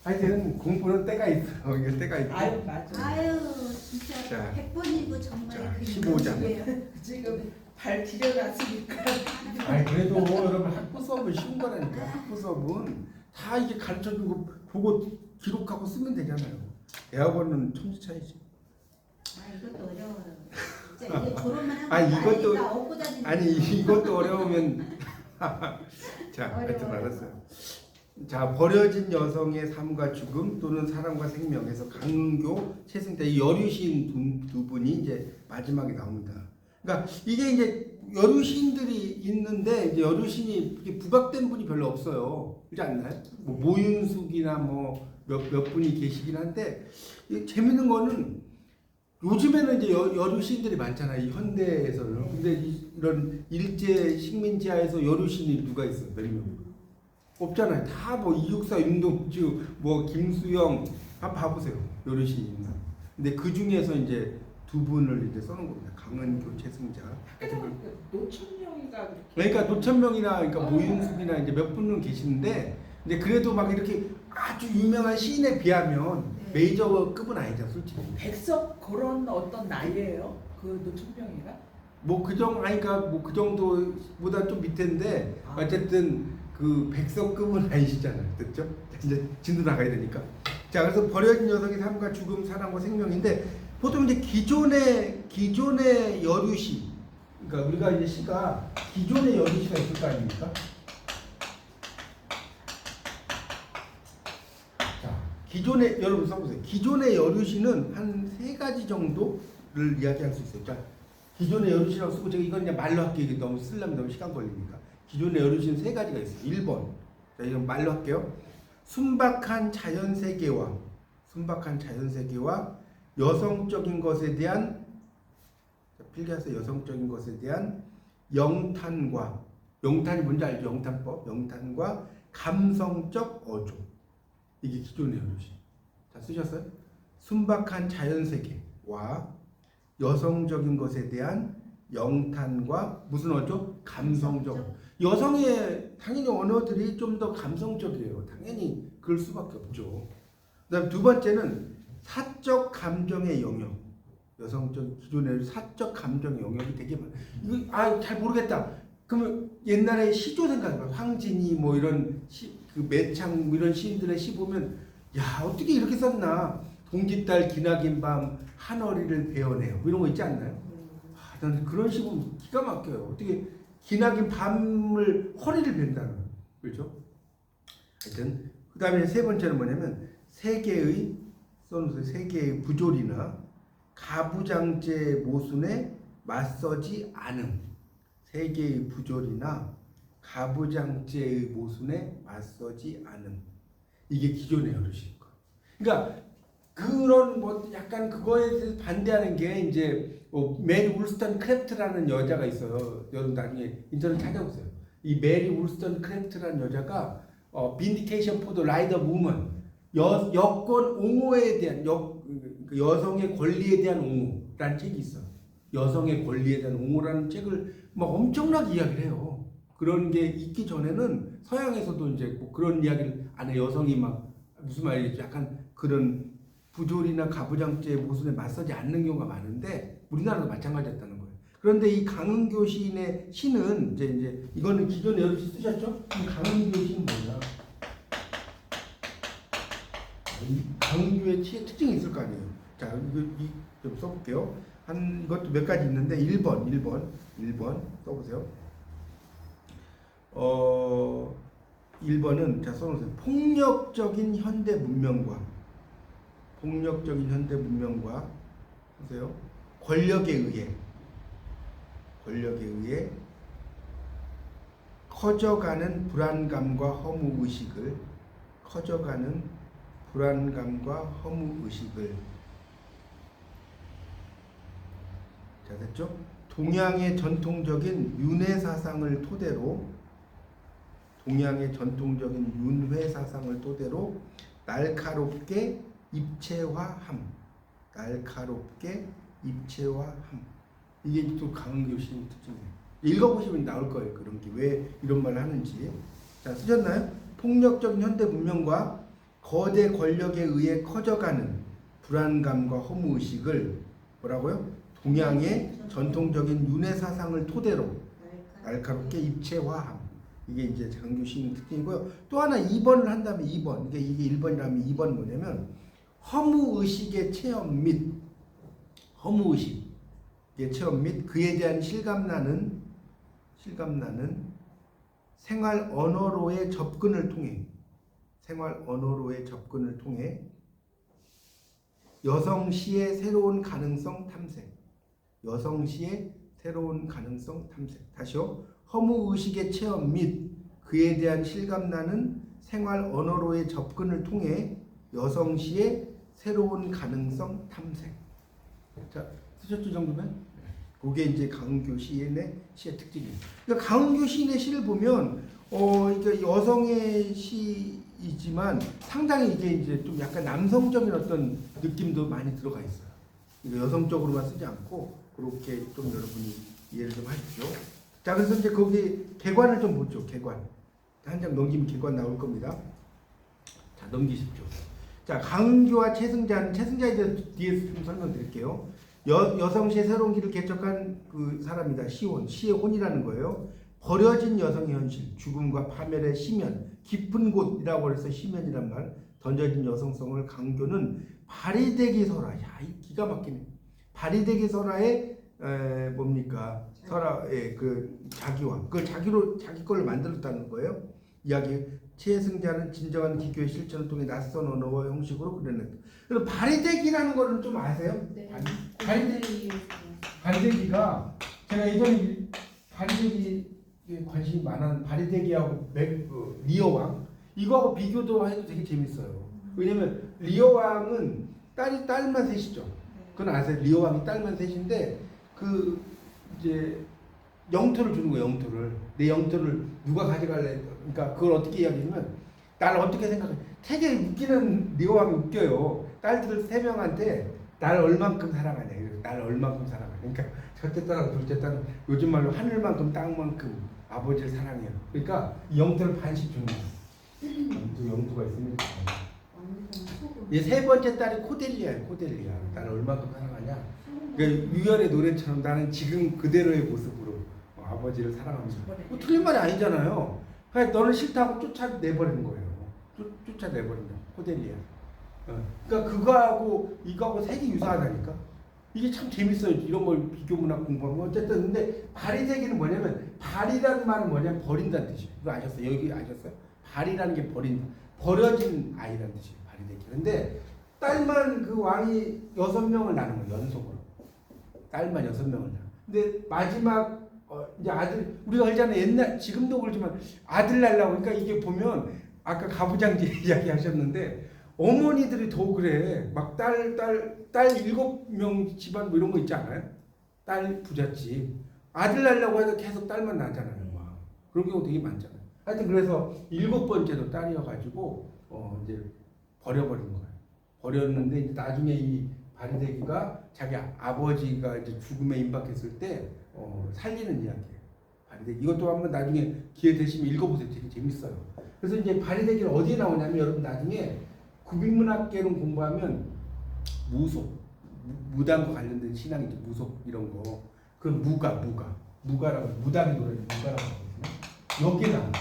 하여튼 공부는 때가 있어. 이게 때가 있고. 아유 맞아. 아유 진짜 자, 100번이고 정말 자, 그 15장. 지금 발 디뎌놨으니까. 아니 그래도 여러분 학부 수업은 쉬운 거라니까. 학부 수업은 다 이게 가르쳐주고 보고 기록하고 쓰면 되잖아요. 대학원은 천지차이지. 아 이것도 어려워요. 진짜 이게 졸업만 하고 아, 이것도- 나이가 얻고 다니는 아니 이것도 어려우면 자 하여튼 어려워요. 알았어요. 자, 버려진 여성의 삶과 죽음 또는 사랑과 생명에서 강은교, 최승태 이 여류시인 두 분이 이제 마지막에 나옵니다. 그러니까 이게 이제 여류시인들이 있는데 이제 여류시인이 부각된 분이 별로 없어요. 그렇지 않나요? 뭐 모윤숙이나 뭐 몇 분이 계시긴 한데 재밌는 거는 요즘에는 이제 여류시인들이 많잖아요. 이 현대에서는. 근데 이런 일제 식민지하에서 여류시인이 누가 있어요? 몇 명? 없잖아요. 다 뭐 이육사, 윤동주, 뭐 김수영 한번 봐보세요. 여류시인. 근데 그 중에서 이제 두 분을 이제 써놓은 겁니다. 강은교, 최승자. 노천명이가 그러니까 노천명이나 그러니까 모윤숙이나 이제 몇 분은 계시는데, 근데 그래도 막 이렇게 아주 유명한 시인에 비하면 메이저급은 아니죠, 솔직히. 백석 그런 어떤 나이예요? 그 노천명이가? 뭐 그 정도 아니까 뭐 그 정도보다 좀 밑인데 어쨌든 그 백석급은 아니시잖아요, 됐죠? 이제 진도 나가야 되니까. 자, 그래서 버려진 여성의 삶과 죽음, 사랑과 생명인데 보통 이제 기존의 여류시, 그러니까 우리가 이제 시가 기존의 여류시가 있을 거 아닙니까? 자, 기존의 여러분 써보세요. 기존의 여류시는 한 세 가지 정도를 이야기할 수 있어요. 자, 기존의 여류시라고 쓰고 제가 이건 그냥 말로 할게요. 이게 너무 쓰려면 너무 시간 걸리니까. 기존의 여류시는 세 가지가 있어요. 1번. 자, 이건 말로 할게요. 순박한 자연세계와 여성적인 것에 대한, 필기하세요. 여성적인 것에 대한 영탄이 뭔지 알죠? 영탄법. 영탄과 감성적 어조. 이게 기존의 여류시. 자, 쓰셨어요? 순박한 자연세계와 여성적인 것에 대한 영탄과 무슨 어조? 감성적. 여성의 당연히 언어들이 좀 더 감성적이에요. 당연히 그럴 수밖에 없죠. 그다음 두 번째는 사적 감정의 영역. 여성적 기존의 사적 감정의 영역이 되게 많아요. 이거 잘 모르겠다. 그러면 옛날에 시조 생각해봐. 황진이 뭐 이런 그 매창 뭐 이런 시인들의 시 보면 야 어떻게 이렇게 썼나. 동짓달 기나긴 밤 한어리를 베어내요. 뭐 이런 거 있지 않나요? 난 그런 식으로 기가 막혀요. 어떻게 기나긴 밤을 허리를 벤다는 거예요. 그렇죠? 하여튼 그 다음에 세 번째는 뭐냐면 세계의 부조리나 가부장제 모순에 맞서지 않음. 세계의 부조리나 가부장제의 모순에 맞서지 않음. 이게 기존의 여류시인 거. 그러니까 그런 뭐 약간 그거에 대해서 반대하는 게 이제 메리 울스턴 크래프트라는 여자가 있어요. 여러분 나중에 인터넷 찾아보세요. 이 메리 울스턴 크래프트라는 여자가 빈디케이션 포 더 라이더 우먼 여권 옹호에 대한 여성의 권리에 대한 옹호라는 책이 있어요. 여성의 권리에 대한 옹호라는 책을 막 엄청나게 이야기를 해요. 그런 게 있기 전에는 서양에서도 이제 뭐 그런 이야기를 안 해. 여성이 막 무슨 말이지 약간 그런 부조리나 가부장제 모순에 맞서지 않는 경우가 많은데 우리나라도 마찬가지였다는 거예요. 그런데 이 강은교 시인의 시는 이제 이거는 기존에 여러분 쓰셨죠? 강은교 시는 뭐냐? 강은교의 시의 특징이 있을 거 아니에요. 자, 이 좀 써볼게요. 한 이것도 몇 가지 있는데 1번 써보세요. 1번은 자 써놓으세요. 폭력적인 현대 문명과 보세요. 권력에 의해 커져가는 불안감과 허무 의식을 자 됐죠? 동양의 전통적인 윤회 사상을 토대로 날카롭게 입체화함. 이게 또 강은교 시인 특징이에요. 읽어보시면 나올 거예요. 그런 게 왜 이런 말을 하는지. 자 쓰셨나요? 폭력적인 현대 문명과 거대 권력에 의해 커져가는 불안감과 허무의식을 뭐라고요? 동양의 전통적인 윤회 사상을 토대로 날카롭게 입체화함. 이게 이제 장교 시인 특징이고요. 또 하나 2번을 한다면 2번. 이게 1번이라면 2번 뭐냐면 허무의식의 체험 및 허무의식의 체험 및 그에 대한 실감나는 생활 언어로의 접근을 통해 여성시의 새로운 가능성 탐색. 다시요. 허무의식의 체험 및 그에 대한 실감나는 생활 언어로의 접근을 통해 여성시의 새로운 가능성 탐색. 자, 쓰셨죠 정도면? 그게 이제 강은교 시인의 시의 특징이에요. 그러니까 강은교 시인의 시를 보면 이게 여성의 시이지만 상당히 이게 이제 좀 약간 남성적인 어떤 느낌도 많이 들어가 있어요. 그러니까 여성적으로만 쓰지 않고 그렇게 좀 여러분이 이해를 좀 하십시오. 자, 그래서 이제 거기 개관을 좀 보죠. 개관. 한 장 넘기면 개관 나올 겁니다. 자, 넘기십시오. 자, 강은교와 최승자에 대해서 뒤에서 좀 설명드릴게요. 여성시의 새로운 길을 개척한 그 사람이다. 시의 혼이라는 거예요. 버려진 여성의 현실, 죽음과 파멸의 시면, 깊은 곳이라고 해서 시면이란 말, 던져진 여성성을 강교는 바리대기 설화. 야, 이 기가 막히네. 바리대기 설화의 뭡니까? 설화의 그 자기와 그걸 자기 걸로 만들었다는 거예요. 이야기. 최승자는 진정한 기교의 실천을 통해 낯선 언어와 형식으로 그려냈다. 그럼 바리대기라는 거는 좀 아세요? 네. 바리대기가 제가 예전에 바리대기에 관심이 많은 바리대기하고 리어왕 이거하고 비교도 해도 되게 재밌어요. 왜냐면 리어왕은 딸만 셋이죠. 그건 아세요? 리어왕이 딸만 셋인데 그 이제 영토를 주는 거예요. 내 영토를 누가 가져갈래? 그러니까 그걸 어떻게 이야기하냐면 나를 어떻게 생각해? 되게 웃기는 리어왕이 웃겨요. 딸들 3명한테 날 얼만큼 사랑하냐. 날 얼만큼 사랑하냐. 그러니까 첫째 딸하고 둘째 딸은 요즘 말로 하늘만큼 땅만큼 아버지를 사랑해요. 그러니까 이 영토를 반씩 주는 거예요. 영토가 있으면 세 번째 딸이 코델리아예요. 나를 얼만큼 사랑하냐. 그러니까 유열의 노래처럼 나는 지금 그대로의 모습으로 아버지를 사랑합니다. 뭐 틀린 말이 아니잖아요. 그냥 너는 싫다고 쫓아내버리는 거예요. 쫓아내버린다. 코델리아. 그러니까 그거하고 이거하고 색이 유사하다니까. 이게 참 재밌어요. 이런 걸 비교 문학 공부하면 어쨌든 근데 발이되기는 뭐냐면 발이라는 말은 뭐냐면 버린다는 뜻이에요. 그거 아셨어요? 여기 아셨어요? 발이라는 게 버린다. 버려진 아이라는 뜻이에요. 발이되기. 근데 딸만 그 왕이 6명을 낳는 거예요. 연속으로. 딸만 6명을 낳아. 근데 마지막 이제 아들 우리가 알잖아요. 옛날 지금도 그렇지만 아들 낳으려고 그러니까 이게 보면 아까 가부장제 이야기하셨는데 어머니들이 더 그래. 막 딸 7명 집안 뭐 이런 거 있지 않아요? 딸 부잣집. 아들 낳으려고 해서 계속 딸만 낳잖아요. 막. 그런 경우 되게 많잖아요. 하여튼 그래서 7번째도 딸이어가지고 이제 버려버린 거예요. 버렸는데 이제 나중에 이 바리대기가 자기 아버지가 이제 죽음에 임박했을 때 살리는 이야기예요. 바리대기. 이것도 한번 나중에 기회 되시면 읽어보세요. 되게 재밌어요. 그래서 이제 바리대기는 어디에 나오냐면 여러분 나중에 구비문학계론 공부하면 무당과 관련된 신앙이죠. 무속 이런 거. 그 무가라고 무당의 노래를 무가라고 하거든요. 여기에 나와요.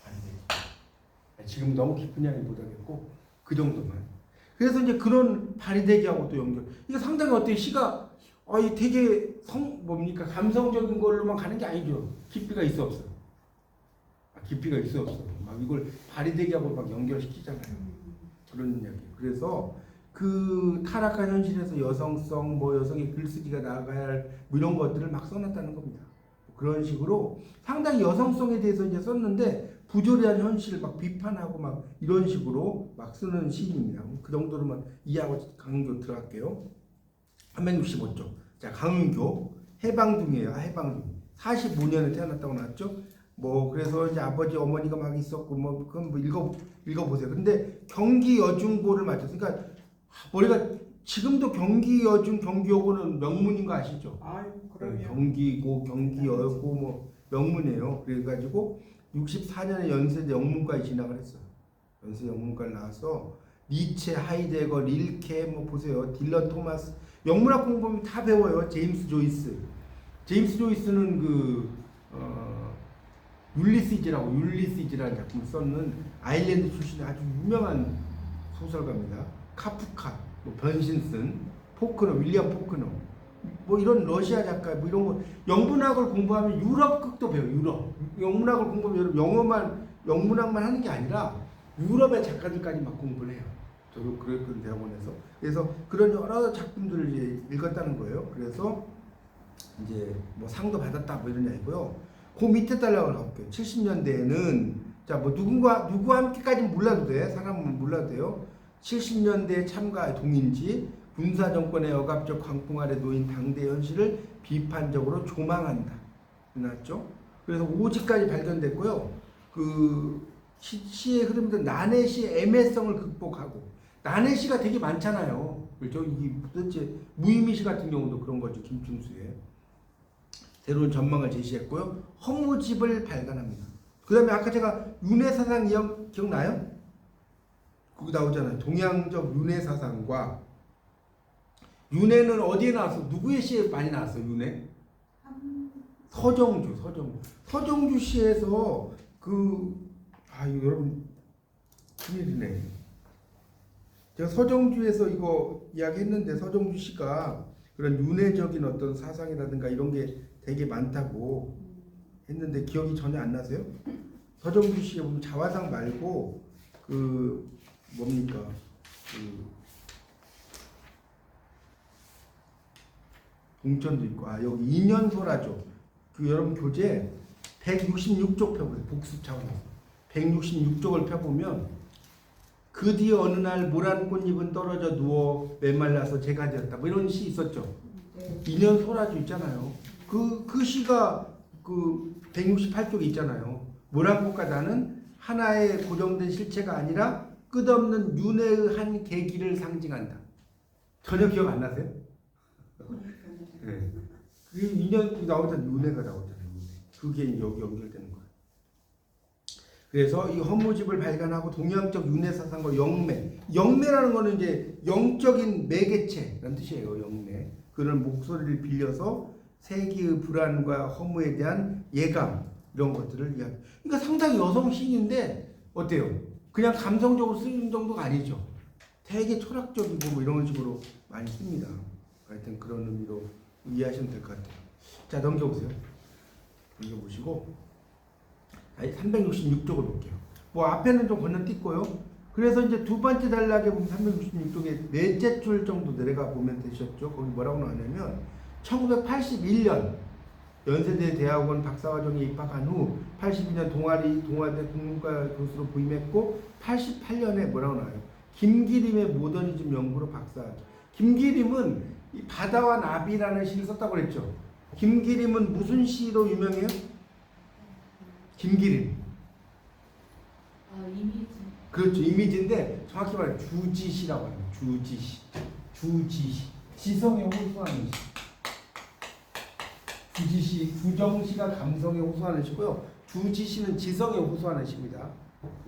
바리대기. 지금 너무 깊은 이야기 못하겠고 그 정도만. 그래서 이제 그런 바리대기하고 또 연결. 이거 상당히 어때요? 시가 이 되게 감성적인 걸로만 가는 게 아니죠. 깊이가 있어 없어. 깊이가 있어 없어. 막 이걸 바리대기하고 막 연결시키잖아요. 그런 이야기. 그래서 그 타락한 현실에서 여성성, 여성의 글쓰기가 나아가야 할 이런 것들을 막 써놨다는 겁니다. 그런 식으로 상당히 여성성에 대해서 이제 썼는데 부조리한 현실을 막 비판하고 막 이런 식으로 막 쓰는 시인입니다. 그 정도로만 이해하고 강은교 들어갈게요. 365쪽. 자, 강은교 해방둥이에요. 해방둥이. 45년에 태어났다고 나왔죠. 그래서 이제 아버지 어머니가 막 있었고 그건 읽어보세요. 근데 경기 여중고를 마쳤어요. 그러니까 우리가 지금도 경기 여중 경기여고는 명문인 거 아시죠? 그럼요. 경기고 경기여고 명문이에요. 그래가지고 64년에 연세대 영문과에 진학을 했어요. 연세 영문과를 나와서 니체, 하이데거, 릴케 뭐 보세요. 딜런 토마스 영문학 공부하면 다 배워요. 제임스 조이스. 제임스 조이스는 율리시즈라는 작품을 썼는 아일랜드 출신의 아주 유명한 소설가입니다. 카프카, 뭐 변신슨, 포크너, 윌리엄 포크너, 뭐 이런 러시아 작가, 뭐 이런 거 영문학을 공부하면 유럽극도 배워요. 유럽 영문학을 공부하면 영어만 영문학만 하는 게 아니라 유럽의 작가들까지 막 공부를 해요. 저도 그랬거든요, 대학원에서. 그래서 그런 여러 작품들을 이제 읽었다는 거예요. 그래서 이제 뭐 상도 받았다 뭐 이런 얘기고요. 그 밑에 달라고 가볼게요. 70년대에는 자 뭐 누구와 함께까지는 몰라도 돼. 사람은 몰라도 돼요. 70년대 참가 동인지 군사 정권의 억압적 광풍 아래 놓인 당대 현실을 비판적으로 조망한다. 나왔죠? 그래서 5지까지 발견됐고요. 그 시의 흐름들 난해시의 애매성을 극복하고 난해시가 되게 많잖아요. 그렇죠? 이게 도대체 무의미시 같은 경우도 그런 거죠. 김충수의 새로운 전망을 제시했고요. 허무집을 발간합니다. 그 다음에 아까 제가 윤회사상 기억나요? 거기 나오잖아요. 동양적 윤회사상과 윤회는 어디에 나왔어? 누구의 시에 많이 나왔어? 윤회? 서정주 시에서 이거 여러분 큰일이네. 제가 서정주에서 이거 이야기했는데 서정주 씨가 그런 윤회적인 어떤 사상이라든가 이런 게 되게 많다고 했는데 기억이 전혀 안 나세요? 서정주 씨에 보면 자화상 말고 뭡니까? 동천도 있고 여기 인연소라죠. 여러분 교재 166쪽 펴보세요. 복습 차원에서 166쪽을 펴보면 그 뒤에 어느 날 모란 꽃잎은 떨어져 누워 메말라서 재가 되었다. 뭐 이런 시 있었죠. 인연소라죠 있잖아요. 그 시가 168쪽에 있잖아요. 모란꽃과 나는 하나의 고정된 실체가 아니라 끝없는 윤회의 한 계기를 상징한다. 전혀 기억 안 나세요? 네. 그 인연 나오잖아요. 윤회가 나오잖아요. 윤회. 그게 여기 연결되는 거예요. 그래서 이 허무집을 발간하고 동양적 윤회 사상과 영매라는 거는 이제 영적인 매개체라는 뜻이에요. 영매. 그런 목소리를 빌려서 세기의 불안과 허무에 대한 예감 이런 것들을 이야기. 그러니까 상당히 여성 시인인데 어때요? 그냥 감성적으로 쓰는 정도가 아니죠. 되게 철학적이고 뭐 이런 식으로 많이 씁니다. 하여튼 그런 의미로 이해하시면 될 것 같아요. 자 넘겨보세요. 넘겨보시고 366쪽을 볼게요. 뭐 앞에는 좀 건너뛰고요. 그래서 이제 두 번째 단락에 보면 366쪽에 넷째 줄 정도 내려가 보면 되셨죠. 거기 뭐라고 나오냐면 1981년 연세대 대학원 박사과정에 입학한 후 82년 동아대 국문과 교수로 부임했고 88년에 뭐라고 나와요? 김기림의 모더니즘 연구로 박사학위. 김기림은 이 바다와 나비라는 시를 썼다고 그랬죠. 김기림은 무슨 시로 유명해요? 김기림. 이미지. 그렇죠. 이미지인데 정확히 말하면 주지시라고 합니다. 주지시. 지성에 호소하는 시. 주지시, 주정시가 감성에 호소하는 시고요. 주지시는 지성에 호소하는 시입니다.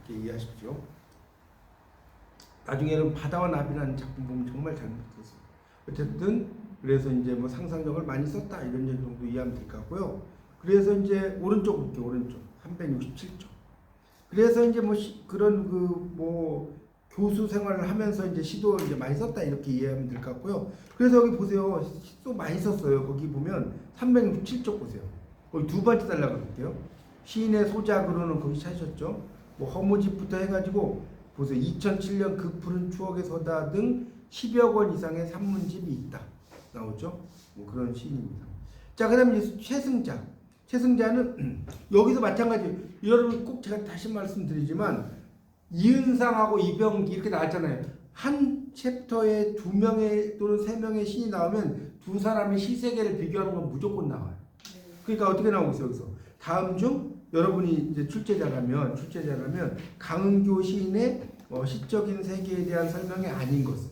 이렇게 이해하십시오. 나중에는 바다와 나비라는 작품 보면 정말 잘 만들었어요. 어쨌든 그래서 이제 뭐 상상력을 많이 썼다 이런 정도 이해하면 될 것 같고요. 그래서 이제 오른쪽 볼게요. 오른쪽 367쪽. 그래서 이제 뭐 교수 생활을 하면서 이제 시도 이제 많이 썼다 이렇게 이해하면 될 것 같고요. 그래서 여기 보세요. 시도 많이 썼어요. 거기 보면 367쪽 보세요. 거기 두 번째 단락을 볼게요. 시인의 소작으로는 거기 찾으셨죠. 뭐 허무집부터 해가지고 보세요. 2007년 그 푸른 추억의 서다 등 10여 권 이상의 산문집이 있다. 나오죠. 뭐 그런 시인입니다. 자, 그 다음에 이제 최승자는 여기서 마찬가지. 여러분 꼭 제가 다시 말씀드리지만 이은상하고 이병기 이렇게 나왔잖아요. 한 챕터에 2명의 또는 3명의 시인이 나오면 두 사람의 시세계를 비교하는 건 무조건 나와요. 그러니까 어떻게 나오고 있어요? 여기서 다음 중 여러분이 이제 출제자라면 강은교 시인의 시적인 세계에 대한 설명이 아닌 것은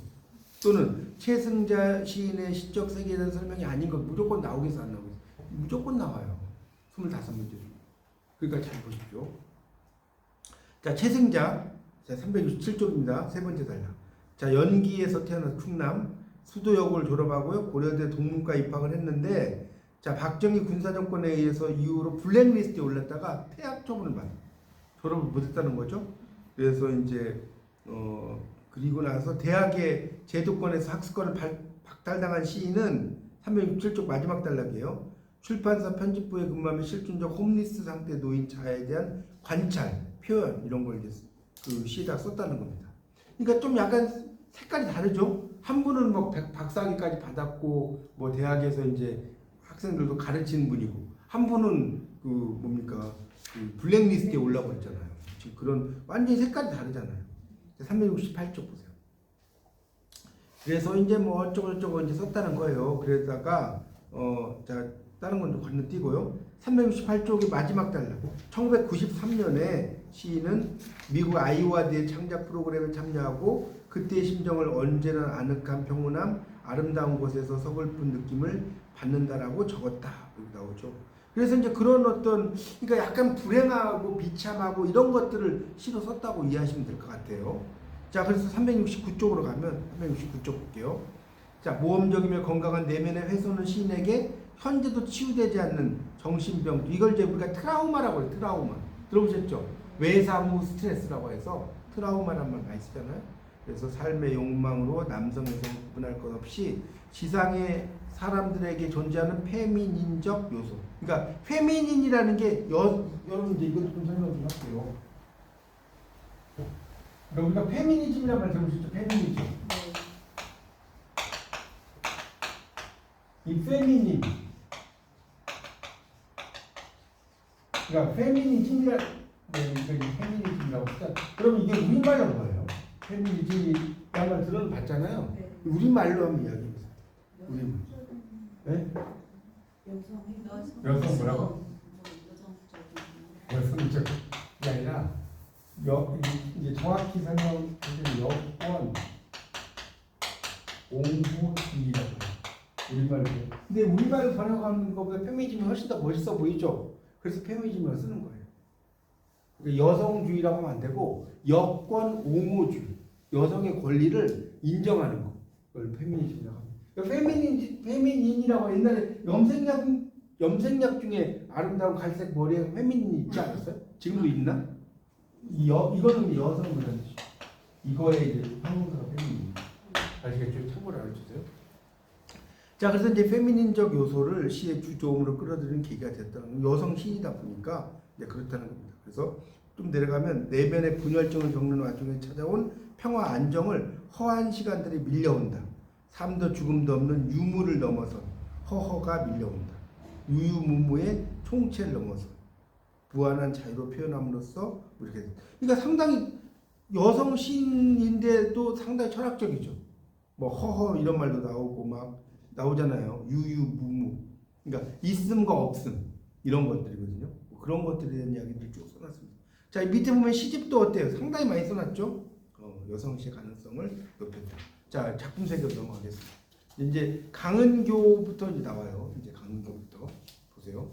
또는 최승자 시인의 시적 세계에 대한 설명이 아닌 것 무조건 나오겠어 안 나오겠어? 무조건 나와요. 25문제. 그러니까 잘 보십시오. 자, 최승자 자, 367쪽입니다. 세 번째 단락. 자, 연기에서 태어난 충남 수도여고를 졸업하고요. 고려대 동문과 입학을 했는데 자, 박정희 군사정권에 의해서 이후로 블랙리스트에 올랐다가 폐학 처분을 받아 졸업을 못했다는 거죠. 그래서 이제 그리고 나서 대학의 제도권에서 학습권을 박탈당한 시인은 367쪽 마지막 단락이에요. 출판사 편집부에 근무하며 실존적 홈리스 상태에 놓인 자에 대한 관찰, 표현 이런 걸 이제 그 시에다 썼다는 겁니다. 그러니까 좀 약간 색깔이 다르죠. 한 분은 뭐 박사학위까지 받았고 뭐 대학에서 이제 학생들도 가르치는 분이고 한 분은 그 뭡니까 그 블랙리스트에 올라버렸잖아요. 지금 그런 완전히 색깔이 다르잖아요. 368쪽 보세요. 그래서 이제 뭐 어쩌고저쩌고 이제 썼다는 거예요. 그러다가 자 다른 건 좀 건너뛰고요. 368쪽의 마지막 단락. 1993년에 시인은 미국 아이오와대 창작 프로그램에 참여하고 그때의 심정을 언제나 아늑한 평온함, 아름다운 곳에서 서글픈 느낌을 받는다라고 적었다. 여기 나오죠. 그래서 이제 그런 어떤 그러니까 약간 불행하고 비참하고 이런 것들을 시로 썼다고 이해하시면 될 것 같아요. 자, 그래서 369쪽으로 가면 369쪽 볼게요. 자, 모험적이며 건강한 내면의 훼손은 시인에게 현재도 치유되지 않는 정신병, 이걸 이제 우리가 트라우마라고 해요. 트라우마 들어보셨죠? 외사무 스트레스라고 해서 트라우마란 말 많이 쓰잖아요. 그래서 삶의 욕망으로 남성 여성 구분할 것 없이 지상의 사람들에게 존재하는 페미닌적 요소. 그러니까 페미닌이라는 게 여러분 이제 이것도 좀 설명 좀 할게요. 그러니까 우리가 페미니즘이라는 말 들어보셨죠? 페미니즘. 이 페미닌. 그러니까 페미니즘이라 페미니즘이라고 쓰자. 그럼 이게 우리말로 뭐예요? 페미니즘이라는 말 들어봤잖아요. 네. 우리말로 하면 이야기해보세요. 우리말. 네? 여성 뭐라고? 여성적이 아니라 이제 정확히 설명드리면 여권 옹호주의라고 해요. 우리말로. 근데 우리말로 번역하는 것보다 페미니즘이 훨씬 더 멋있어 보이죠? 그래서 페미니즘을 쓰는 거예요. 그러니까 여성주의라고 하면 안 되고 여권 옹호주의, 여성의 권리를 인정하는 거. 그걸 페미니즘이라고 합니다. 그러니까 페미닌이라고 옛날에 염색약 중에 아름다운 갈색 머리에 페미닌이 있지 않았어요? 지금도 있나? 이거는 여성 그런 뜻이에요. 이거에 이제 한국어가 페미닌. 아시겠죠? 참고로 알려주세요. 자, 그래서 이제 페미닌적 요소를 시의 주조음으로 끌어들이는 계기가 됐다는 건 여성 시인이다 보니까 이제 그렇다는 겁니다. 그래서 좀 내려가면 내면의 분열증을 겪는 와중에 찾아온 평화 안정을 허한 시간들이 밀려온다. 삶도 죽음도 없는 유무를 넘어선 허허가 밀려온다. 유유무무의 총체를 넘어서 무한한 자유로 표현함으로써 이렇게. 그러니까 상당히 여성 시인인데도 상당히 철학적이죠. 뭐 허허 이런 말도 나오고 막 나오잖아요. 유유무무. 그러니까 있음과 없음 이런 것들이거든요. 그런 것들에 대한 이야기들을 쭉 써놨습니다. 자, 이 밑에 보면 시집도 어때요? 상당히 많이 써놨죠. 여성 시의 가능성을 높였다. 자, 작품 세계로 넘어가겠습니다. 이제 강은교부터 이제 나와요. 이제 강은교부터 보세요.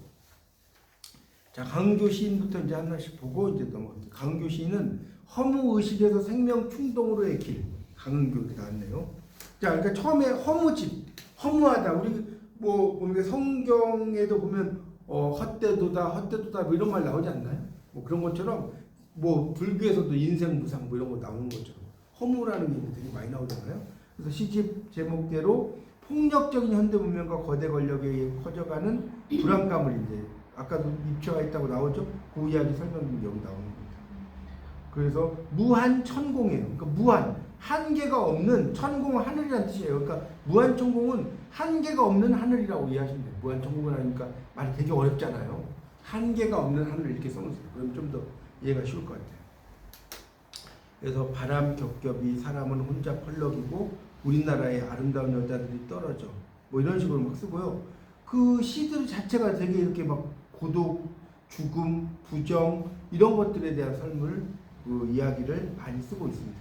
자, 강은교 시인부터 이제 하나씩 보고 이제 넘어갑니다. 강은교 시인은 허무 의식에서 생명 충동으로의 길. 강은교 이렇게 나왔네요. 자, 그러니까 처음에 허무집, 허무하다. 우리 뭐 성경에도 보면 헛되도다 뭐 이런 말 나오지 않나요? 뭐 그런 것처럼 뭐 불교에서도 인생 무상 뭐 이런 거 나오는 것처럼 허무라는 게 되게 많이 나오잖아요. 그래서 시집 제목대로 폭력적인 현대 문명과 거대 권력에 의해 커져가는 불안감을 이제 아까도 입체가 있다고 나오죠. 그 이야기 설명이 여기 나오는 겁니다. 그래서 무한 천공이에요. 그러니까 무한 한계가 없는 천공은 하늘이라는 뜻이에요. 그러니까 무한 천공은 한계가 없는 하늘이라고 이해하시면 돼요. 무한 천공을 하니까 말이 되게 어렵잖아요. 한계가 없는 하늘 이렇게 써놓으세요. 그럼 좀 더 이해가 쉬울 것 같아요. 그래서 바람 겹겹이 사람은 혼자 펄럭이고 우리나라의 아름다운 여자들이 떨어져 뭐 이런 식으로 막 쓰고요. 그 시들 자체가 되게 이렇게 막 고독, 죽음, 부정 이런 것들에 대한 설물 그 이야기를 많이 쓰고 있습니다.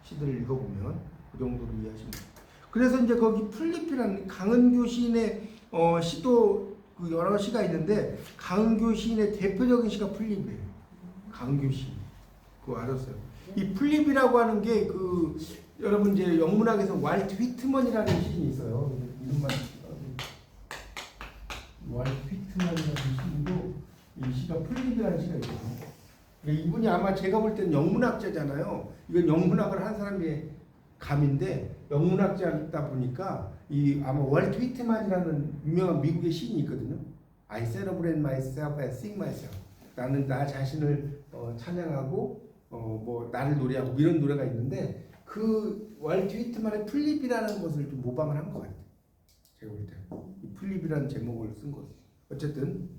시들을 읽어보면 그 정도로 이해하시면 돼요. 그래서 이제 거기 풀잎이라는 강은교 시인의 시도 그 여러 시가 있는데 강은교 시인의 대표적인 시가 풀잎이에요. 강은교 시인 그거 알았어요. 이 플립이라고 하는 게 그 여러분 이제 영문학에서 walter whitman이라는 시인이 있어요. 이름만 walter whitman이라는 시인도 이 시가 플립이라는 시가 있거든요. 그러니까 이분이 아마 제가 볼 때는 영문학자잖아요. 이건 영문학을 한 사람의 감인데 영문학자이다 보니까 이 아마 월트 위트만이라는 유명한 미국의 시인이 있거든요. I celebrate myself and sing myself. 나는 나 자신을 찬양하고 뭐 나를 노래하고 이런 노래가 있는데 그 월트 위트만의 플립이라는 것을 좀 모방을 한 것 같아요. 제가 볼 때 이 플립이라는 제목을 쓴 것. 어쨌든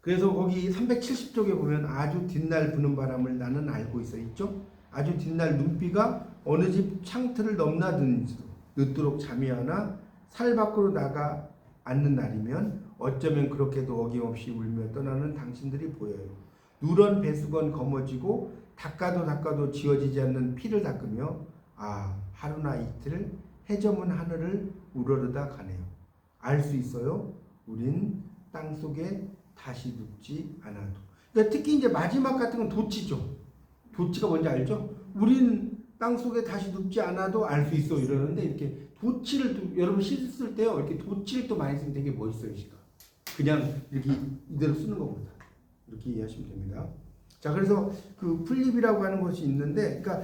그래서 거기 370쪽에 보면 아주 뒷날 부는 바람을 나는 알고 있죠. 아주 뒷날 눈비가 어느 집 창틀을 넘나드는지도 늦도록 잠이 하나 살 밖으로 나가 앉는 날이면 어쩌면 그렇게도 어김없이 울며 떠나는 당신들이 보여요. 누런 배수건 거머쥐고 닦아도 지워지지 않는 피를 닦으며 아 하루나 이틀 해저문 하늘을 우러르다 가네요. 알 수 있어요. 우린 땅속에 다시 눕지 않아도. 그러니까 특히 이제 마지막 같은 건 도치죠. 도치가 뭔지 알죠? 우린 땅 속에 다시 눕지 않아도 알 수 있어 이러는데 이렇게 도치를 또, 여러분 시 쓸 때요 이렇게 도치를 또 많이 쓰면 되게 멋있어요 시가. 그냥 이렇게 이대로 쓰는 것보다 이렇게 이해하시면 됩니다. 자 그래서 그 플립이라고 하는 것이 있는데, 그러니까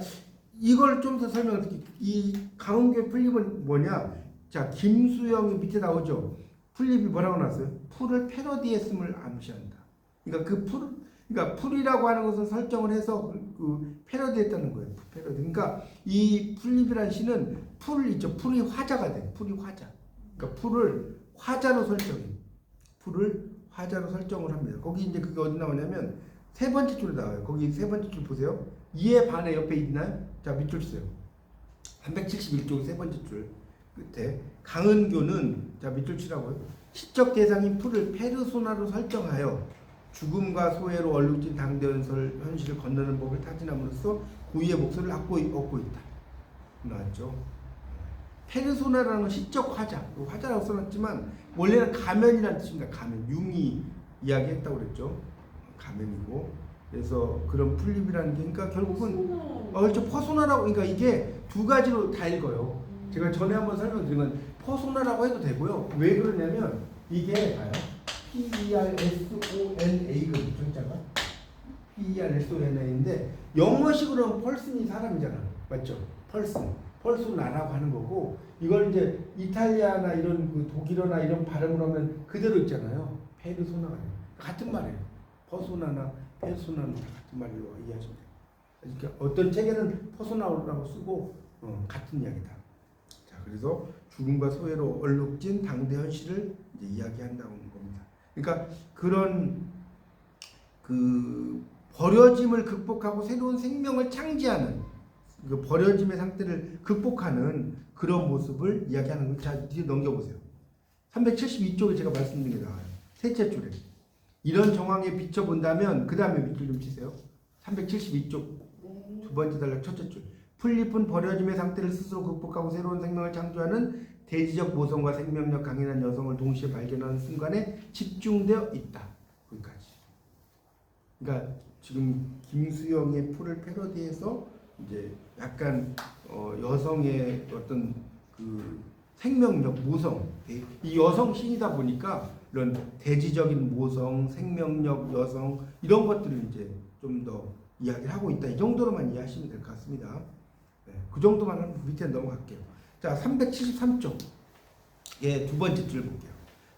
이걸 좀 더 설명드릴게요. 이 강은교의 플립은 뭐냐? 자 김수영이 밑에 나오죠. 플립이 뭐라고 나왔어요? 풀을 패러디했음을 암시한다. 그러니까 그러니까 풀이라고 하는 것은 설정을 해서 그 패러디했다는 거예요. 패러디. 그러니까 이 플립이라는 시는 풀 있죠. 풀이 화자가 돼. 풀이 화자. 그러니까 풀을 화자로 설정해. 풀을 화자로 설정을 합니다. 거기 이제 그게 어디 나오냐면 세 번째 줄에 나와요. 거기 세 번째 줄 보세요. 이에 반해 옆에 있나요? 자 밑줄 주세요. 371쪽 세 번째 줄 끝에 강은교는 자 밑줄 치라고요. 시적 대상인 풀을 페르소나로 설정하여 죽음과 소외로 얼룩진 당대연설 현실을 건너는 법을 타진함으로써 고유의 목소리를 얻고 있다. 나왔죠. 페르소나라는 건 시적 화자, 화자라고 써놨지만 원래는 가면이라는 뜻입니다. 가면, 융이 이야기했다고 그랬죠. 가면이고, 그래서 그런 플립이라는 게, 그러니까 결국은 그렇죠. 퍼소나라고, 그러니까 이게 두 가지로 다 읽어요. 제가 전에 한번 설명드린 건 퍼소나라고 해도 되고요. 왜 그러냐면 이게 봐요. PERSONA거든요. 정자가 PERSONA인데 영어식으로는 펄슨이 사람이잖아. 맞죠? 펄소나라고 하는 거고, 이걸 이제 이탈리아나 이런 그 독일어나 이런 발음을 하면 그대로 있잖아요. 페르소나가 같은 말이에요. 퍼소나나 페르소나는 다 같은 말로 이해하시면 돼요. 그러니까 어떤 책에는 퍼소나라고 쓰고 같은 이야기다. 자, 그래서 죽음과 소외로 얼룩진 당대 현실을 이제 이야기한다는 겁니다. 그러니까 그런 그 버려짐을 극복하고 새로운 생명을 창지하는 그 버려짐의 상태를 극복하는 그런 모습을 이야기하는 거예요. 자, 뒤에 넘겨보세요. 372쪽에 제가 말씀드린 게 나와요. 셋째 줄에. 이런 정황에 비춰본다면 그 다음에 밑줄 좀 치세요. 372쪽 두 번째 단락 첫째 줄. 플립은 버려짐의 상태를 스스로 극복하고 새로운 생명을 창조하는 대지적 모성과 생명력 강인한 여성을 동시에 발견하는 순간에 집중되어 있다. 거기까지. 그러니까 지금 김수영의 풀을 패러디해서 이제 약간 여성의 어떤 그 생명력, 모성, 이 여성 신이다 보니까 이런 대지적인 모성, 생명력, 여성 이런 것들을 이제 좀 더 이야기를 하고 있다. 이 정도로만 이해하시면 될 것 같습니다. 네, 그 정도만 하면 밑에 넘어갈게요. 자, 373쪽. 예, 두 번째 줄 볼게요.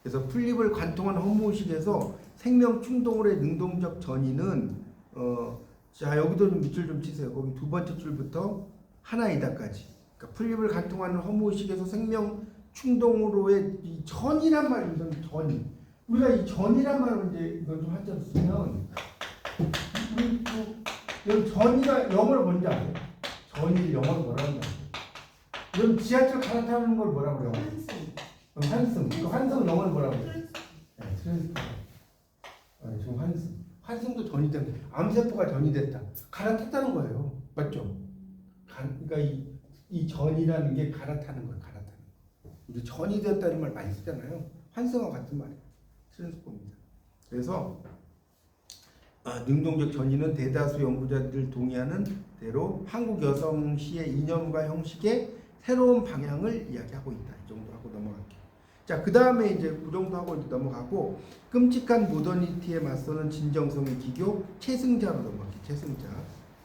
그래서 플립을 관통한 허무의식에서 생명 충동으로의 능동적 전이는 자, 여기도 좀 밑줄 좀 치세요. 거기 두 번째 줄부터 하나이다까지. 그러니까 플립을 관통하는 허무의식에서 생명 충동으로의 이 전이란 말입니다. 전이. 우리가 이 전이란 말을 이제 이걸 좀 한자로 쓰면 우리 여기 전이가 영어로 뭔지 알아요? 전이 영어로 뭐라고 하는지 알아요? 여러분 지하철 갈아타는 걸 뭐라고 그래요? 환승. 그 환승 영어로 뭐라고 해요? 네, 트랜스포. 지금 환승도 전이 됐다. 암세포가 전이 됐다. 갈아탔다는 거예요. 맞죠? 그러니까 이 전이라는 게 갈아타는 거예요. 갈아타는 거. 우리 전이 됐다는 말 많이 쓰잖아요. 환승과 같은 말이에요. 트랜스포입니다. 그래서 능동적 전이는 대다수 연구자들 동의하는 대로 한국 여성 시의 이념과 형식의 새로운 방향을 이야기하고 있다. 이 정도 하고 넘어갈게요. 자, 그 다음에 이제 그 정도 하고 이제 넘어가고 끔찍한 모더니티에 맞서는 진정성의 기교 최승자로 넘어갈게요. 최승자.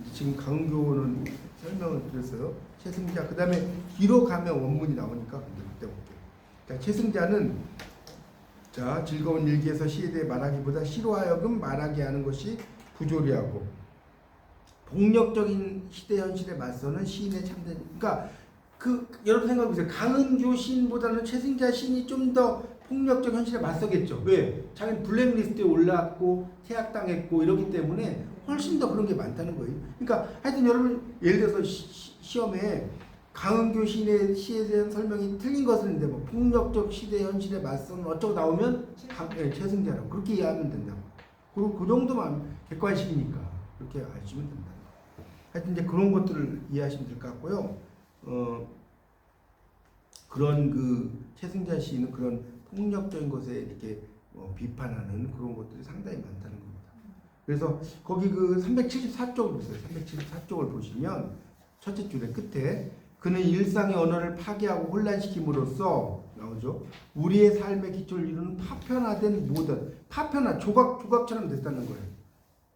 이제 지금 강은교는 설명을 드렸어요. 최승자. 그 다음에 뒤로 가면 원문이 나오니까 그때 볼게요. 자, 최승자는 자, 즐거운 일기에서 시에 대해 말하기보다 시로 하여금 말하게 하는 것이 부조리하고 폭력적인 시대 현실에 맞서는 시인의 참된, 그러니까 여러분 생각해 보세요. 강은교 시인보다는 최승자 시인이 좀 더 폭력적 현실에 맞서겠죠. 왜? 자기는 블랙리스트에 올라왔고 퇴학당했고 이러기 때문에 훨씬 더 그런 게 많다는 거예요. 그러니까 하여튼 여러분 예를 들어서 시험에 강은교 시인의 시에 대한 설명이 틀린 것은 있는데 뭐 폭력적 시대 현실에 맞서는 어쩌고 나오면 최승자라고 그렇게 이해하면 된다고. 그리고 그 정도만 객관식이니까 그렇게 아시면 된다. 하여튼 이제 그런 것들을 이해하시면 될 것 같고요. 그런 최승자 시인은 그런 폭력적인 것에 이렇게 비판하는 그런 것들이 상당히 많다는 겁니다. 그래서 거기 374쪽을 보세요. 374쪽을 보시면 첫째 줄의 끝에 그는 일상의 언어를 파괴하고 혼란시킴으로써 나오죠. 우리의 삶의 기초를 이루는 파편화된 모든 조각처럼 됐다는 거예요.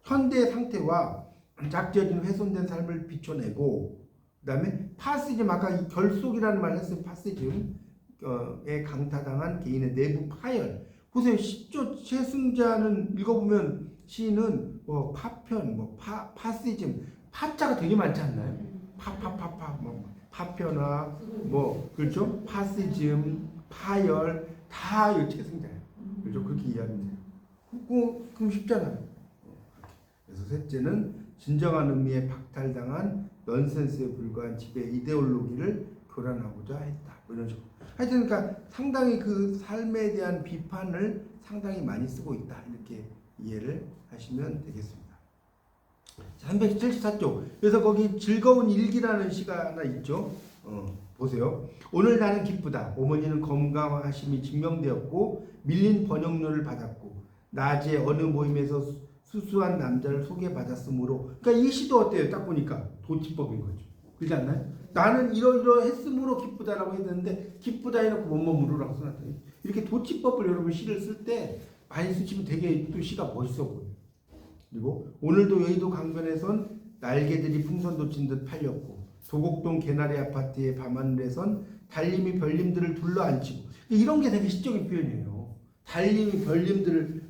현대의 상태와 작져진 훼손된 삶을 비춰내고 그다음에 파시즘 아까 이 결속이라는 말을 했어요. 파시즘에 강타당한 개인의 내부 파열. 보세요. 10조 최승자는 읽어보면 시인은 파편, 파시즘 파자가 되게 많지 않나요? 파편화, 그렇죠? 파시즘, 파열 다 이 최승자예요. 그렇죠? 그렇게 이해하면 돼요. 그럼 쉽잖아요. 그래서 셋째는 진정한 의미의 박탈당한 넌센스에 불과한 지배 이데올로기를 교란하고자 했다. 이런 식으로. 하여튼 그러니까 상당히 그 삶에 대한 비판을 상당히 많이 쓰고 있다. 이렇게 이해를 하시면 되겠습니다. 374쪽. 그래서 거기 즐거운 일기라는 시가 하나 있죠. 보세요. 오늘 나는 기쁘다. 어머니는 건강하심이 증명되었고 밀린 번역료를 받았고 낮에 어느 모임에서 수수한 남자를 소개받았으므로. 그러니까 이 시도 어때요? 딱 보니까 도치법인 거죠. 그렇지 않나요? 나는 이러이러했으므로 기쁘다라고 했는데 기쁘다 해놓고 뭐뭐무로라고 써놨더니 이렇게 도치법을 여러분 시를 쓸 때 많이 쓰시면 되게 또 시가 멋있어 보여요. 그리고 오늘도 여의도 강변에선 날개들이 풍선도 친 듯 팔렸고 도곡동 개나리 아파트의 밤하늘에선 달님이 별님들을 둘러앉히고 이런 게 되게 시적인 표현이에요. 달님이 별님들을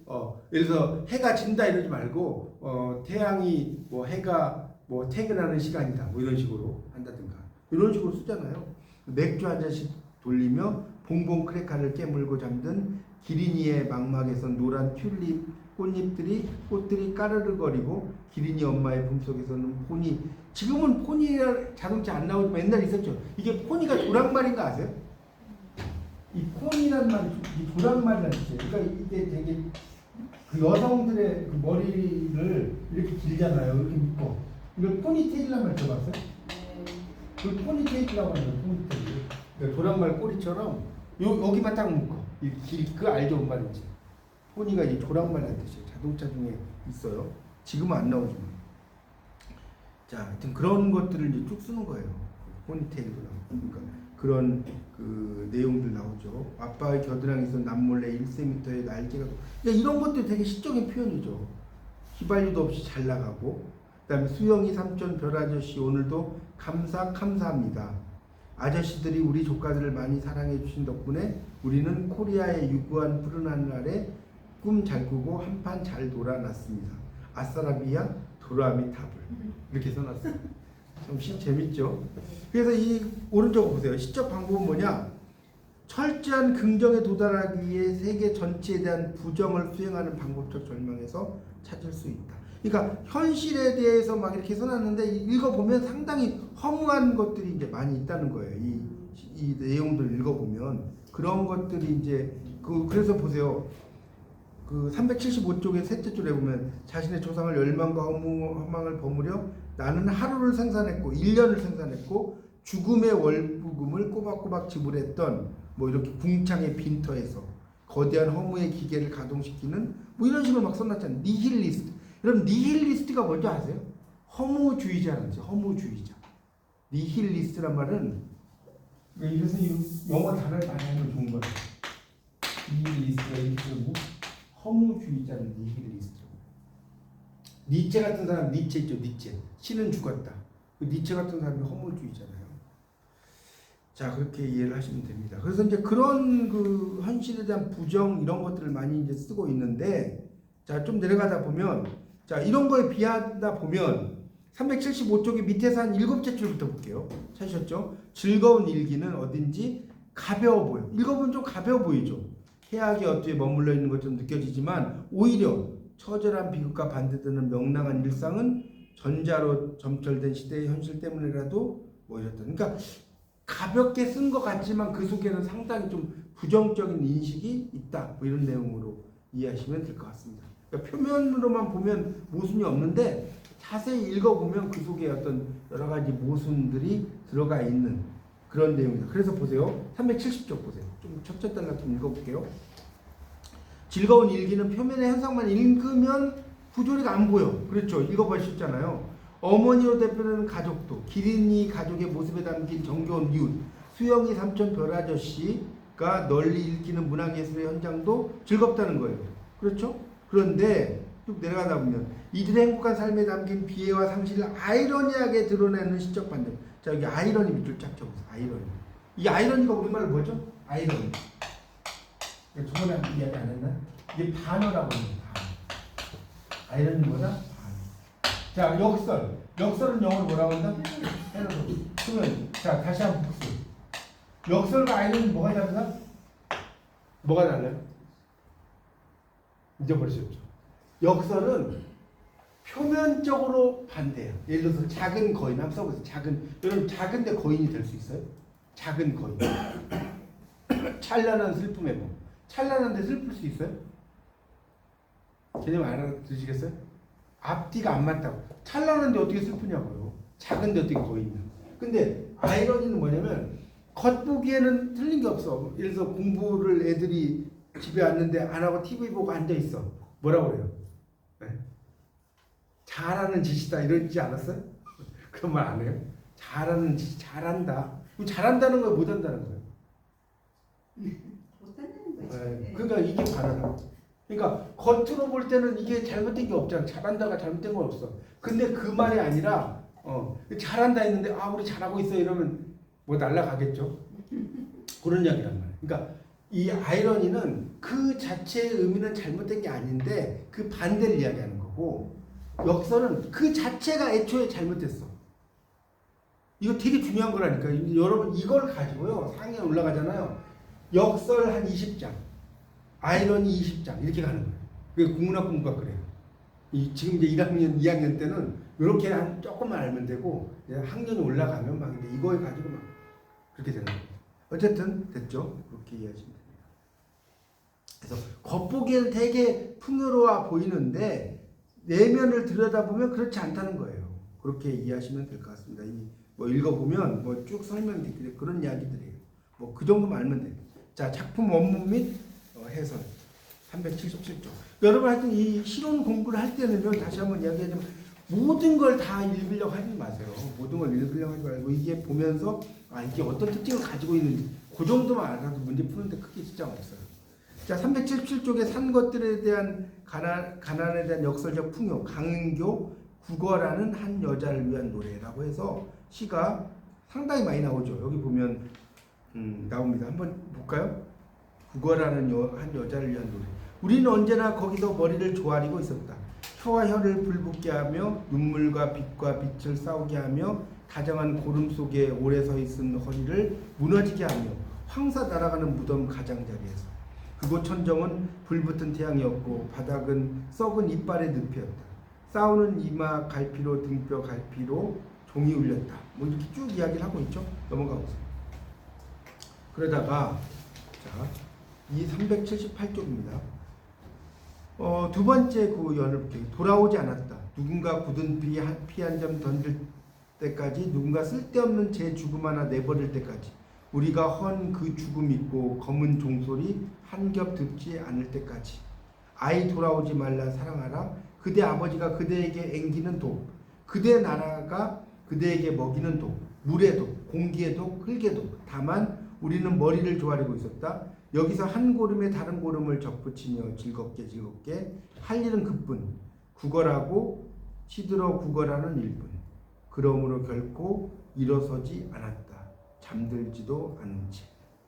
예를 들어서 해가 진다 이러지 말고 태양이 해가 퇴근하는 시간이다 이런 식으로 한다든가 이런 식으로 쓰잖아요. 맥주 한 잔씩 돌리며 봉봉 크레카를 깨물고 잠든 기린이의 망막에선 노란 튤립 꽃들이 까르르거리고 기린이 엄마의 품속에서는 포니, 지금은 포니라 자동차 안 나오지만 옛날에 있었죠. 이게 포니가 조랑말인가 아세요? 이 포니란 말이 조랑말이라는 뜻이에요. 그러니까 이게 되게 그 여성들의 그 머리를 이렇게 길잖아요. 이렇게 묶어. 이걸 포니테일이란 말 들어봤어요? 그 포니테일이라고 하는 거예요. 포니테일. 그러니까 조랑말 꼬리처럼 여기만 딱 묶어. 그 알죠? 뭔 말인지. 포니가 이 조랑말이라는 뜻이에요. 자동차 중에 있어요. 지금은 안 나오지만. 자, 하여튼 그런 것들을 이제 쭉 쓰는 거예요. 포니테일로 나오고. 그러니까 그런 그 내용들 나오죠. 아빠의 겨드랑이에서 남몰래 1cm의 날개가. 그러니까 이런 것들이 되게 시적인 표현이죠. 휘발유도 없이 잘 나가고. 그다음에 수영이 삼촌 별아저씨 오늘도 감사합니다. 아저씨들이 우리 조카들을 많이 사랑해 주신 덕분에 우리는 코리아의 유구한 푸른 하늘 아래 꿈 잘 꾸고 한판 잘 돌아놨습니다. 아싸라비아 도라미 탑을 이렇게 써놨어요. 좀 재밌죠? 그래서 이 오른쪽 보세요. 시적 방법은 뭐냐? 철저한 긍정에 도달하기 위해 세계 전체에 대한 부정을 수행하는 방법적 절망에서 찾을 수 있다. 그러니까 현실에 대해서 막 이렇게 써놨는데 읽어보면 상당히 허무한 것들이 이제 많이 있다는 거예요. 이 내용들 읽어보면 그런 것들이 이제 그래서 보세요. 그 375쪽의 셋째 줄에 보면 자신의 조상을 열망과 허망을 버무려 나는 하루를 생산했고 1년을 생산했고 죽음의 월부금을 꼬박꼬박 지불했던 이렇게 궁창의 빈터에서 거대한 허무의 기계를 가동시키는 이런 식으로 막 써놨잖아요. 니힐리스트. 여러분 니힐리스트가 뭔지 아세요? 허무주의자라는 거죠. 허무주의자. 니힐리스트란 말은 그래서 영어 단어를 많이 하면 좋은 거예요. 니힐리스트가 이렇게 되고 허무주의자는 니힐리스트. 니체 같은 사람 니체 있죠. 니체. 신은 죽었다. 그 니체 같은 사람이 허무주의잖아요. 자 그렇게 이해를 하시면 됩니다. 그래서 이제 그런 그 현실에 대한 부정 이런 것들을 많이 이제 쓰고 있는데 자 좀 내려가다 보면 자 이런 거에 비하다 보면 375쪽의 밑에서 한 7째 줄부터 볼게요. 찾으셨죠? 즐거운 일기는 어딘지 가벼워 보여. 읽어보면 좀 가벼워 보이죠. 해악의 어투에 머물러 있는 것처럼 느껴지지만 오히려 처절한 비극과 반대되는 명랑한 일상은 전자로 점철된 시대의 현실 때문이라도 뭐 이렇다. 그러니까 가볍게 쓴 것 같지만 그 속에는 상당히 좀 부정적인 인식이 있다. 뭐 이런 내용으로 이해하시면 될 것 같습니다. 그러니까 표면으로만 보면 모순이 없는데 자세히 읽어보면 그 속에 어떤 여러 가지 모순들이 들어가 있는 그런 내용입니다. 그래서 보세요. 370쪽 보세요. 좀 첫째 단락 좀 읽어볼게요. 즐거운 일기는 표면의 현상만 읽으면 부조리가 안 보여. 그렇죠. 읽어보셨잖아요. 어머니로 대표되는 가족도, 기린이 가족의 모습에 담긴 정겨운 이웃, 수영이 삼촌 별아저씨가 널리 읽히는 문학예술의 현장도 즐겁다는 거예요. 그렇죠? 그런데 쭉 내려가다 보면 이들의 행복한 삶에 담긴 비애와 상실을 아이러니하게 드러내는 시적 반대. 자 여기 아이러니 밑줄 쫙 적으세요. 아이러니. 이 아이러니가 우리말로 뭐죠? 아이러니. 저번에 이야기 안 했나? 이게 반어라고 합니다. 반어. 아이러니 뭐다? 반어. 자 역설. 역설은 영어로 뭐라고 한다? 해석을. 그러면 자 다시 한번 복습. 역설과 아이러니 뭐가 다르다? 뭐가 달라요? 잊어버리셨죠? 역설은 표면적으로 반대예요. 예를 들어서 작은 거인 한번 써보세요. 여러분 작은데 거인이 될 수 있어요? 작은 거인. 찬란한 슬픔의 뭐. 찬란한데 슬플 수 있어요? 개념 알아들으시겠어요? 앞뒤가 안 맞다고. 찬란한데 어떻게 슬프냐고요. 작은데 어떻게 거인이냐. 근데 아이러니는 뭐냐면 겉보기에는 틀린 게 없어. 예를 들어서 공부를 애들이 집에 왔는데 안 하고 TV 보고 앉아 있어. 뭐라고 그래요? 네? 잘하는 짓이다 이러지 않았어요? 그런 말 안 해요? 잘하는 짓, 잘한다. 잘한다는 거예요? 못한다는 거예요? 못한다는 거지. 네. 그러니까 이게 바라라. 그러니까 겉으로 볼 때는 이게 잘못된 게 없잖아. 잘한다가 잘못된 건 없어. 근데 그 말이 아니라 잘한다 했는데 아 우리 잘하고 있어 이러면 뭐 날라가겠죠. 그런 이야기란 말이에요. 그러니까 이 아이러니는 그 자체의 의미는 잘못된 게 아닌데 그 반대를 이야기하는 거고 역설은 그 자체가 애초에 잘못됐어. 이거 되게 중요한 거라니까. 여러분 이걸 가지고요. 상에 올라가잖아요. 역설 한 20장, 아이러니 20장 이렇게 가는 거예요. 그게 국문학 공부가 그래요. 지금 이제 1학년, 2학년 때는 이렇게 한 조금만 알면 되고 학년이 올라가면 막 이제 이거에 가지고 막 그렇게 되는 거예요. 어쨌든 됐죠? 그렇게 이해하시면 됩니다. 그래서 겉보기에는 되게 풍요로워 보이는데 내면을 들여다보면 그렇지 않다는 거예요. 그렇게 이해하시면 될 것 같습니다. 뭐 읽어보면 뭐 쭉 설명드릴 그런 이야기들이에요. 뭐 그 정도만 알면 돼요. 자, 작품 원문 및 해설 377쪽. 여러분 하여튼 이 실온 공부를 할 때는요, 다시 한번 이야기하자면 모든 걸 다 읽으려고 하지 마세요. 모든 걸 읽으려고 하지 말고 이게 보면서 이게 어떤 특징을 가지고 있는지 그 정도만 알아도 문제 푸는데 크게 지장 없어요. 자, 377쪽에 산 것들에 대한 가난에 대한 역설적 풍요, 강은교 국어라는 한 여자를 위한 노래라고 해서 시가 상당히 많이 나오죠. 여기 보면 나옵니다. 한번 볼까요? 국어라는 한 여자를 위한 노래. 우리는 언제나 거기서 머리를 조아리고 있었다. 혀와 혀를 불붙게 하며 눈물과 빛과 빛을 싸우게 하며 다정한 고름 속에 오래 서 있은 허리를 무너지게 하며 황사 날아가는 무덤 가장자리에서 그곳 천정은 불붙은 태양이었고 바닥은 썩은 이빨의 늪이었다. 싸우는 이마 갈피로 등뼈 갈피로 종이 울렸다. 뭐 이렇게 쭉 이야기를 하고 있죠. 넘어가 보세요. 그러다가 자, 이 378쪽입니다. 두 번째 그 연을 볼게요. 돌아오지 않았다. 누군가 굳은 피 한 점 던질 때까지, 누군가 쓸데없는 제 죽음 하나 내버릴 때까지, 우리가 헌 그 죽음 있고 검은 종소리 한 겹 듣지 않을 때까지, 아이 돌아오지 말라 사랑하라 그대 아버지가 그대에게 앵기는 독, 그대 나라가 그대에게 먹이는 독, 물의 독, 공기의 독, 흙의 독. 다만 우리는 머리를 조아리고 있었다. 여기서 한 고름에 다른 고름을 접붙이며 즐겁게 할 일은 그뿐. 구걸하고 시들어 구걸하는 일뿐. 그러므로 결코 일어서지 않았다. 잠들지도 않은 채.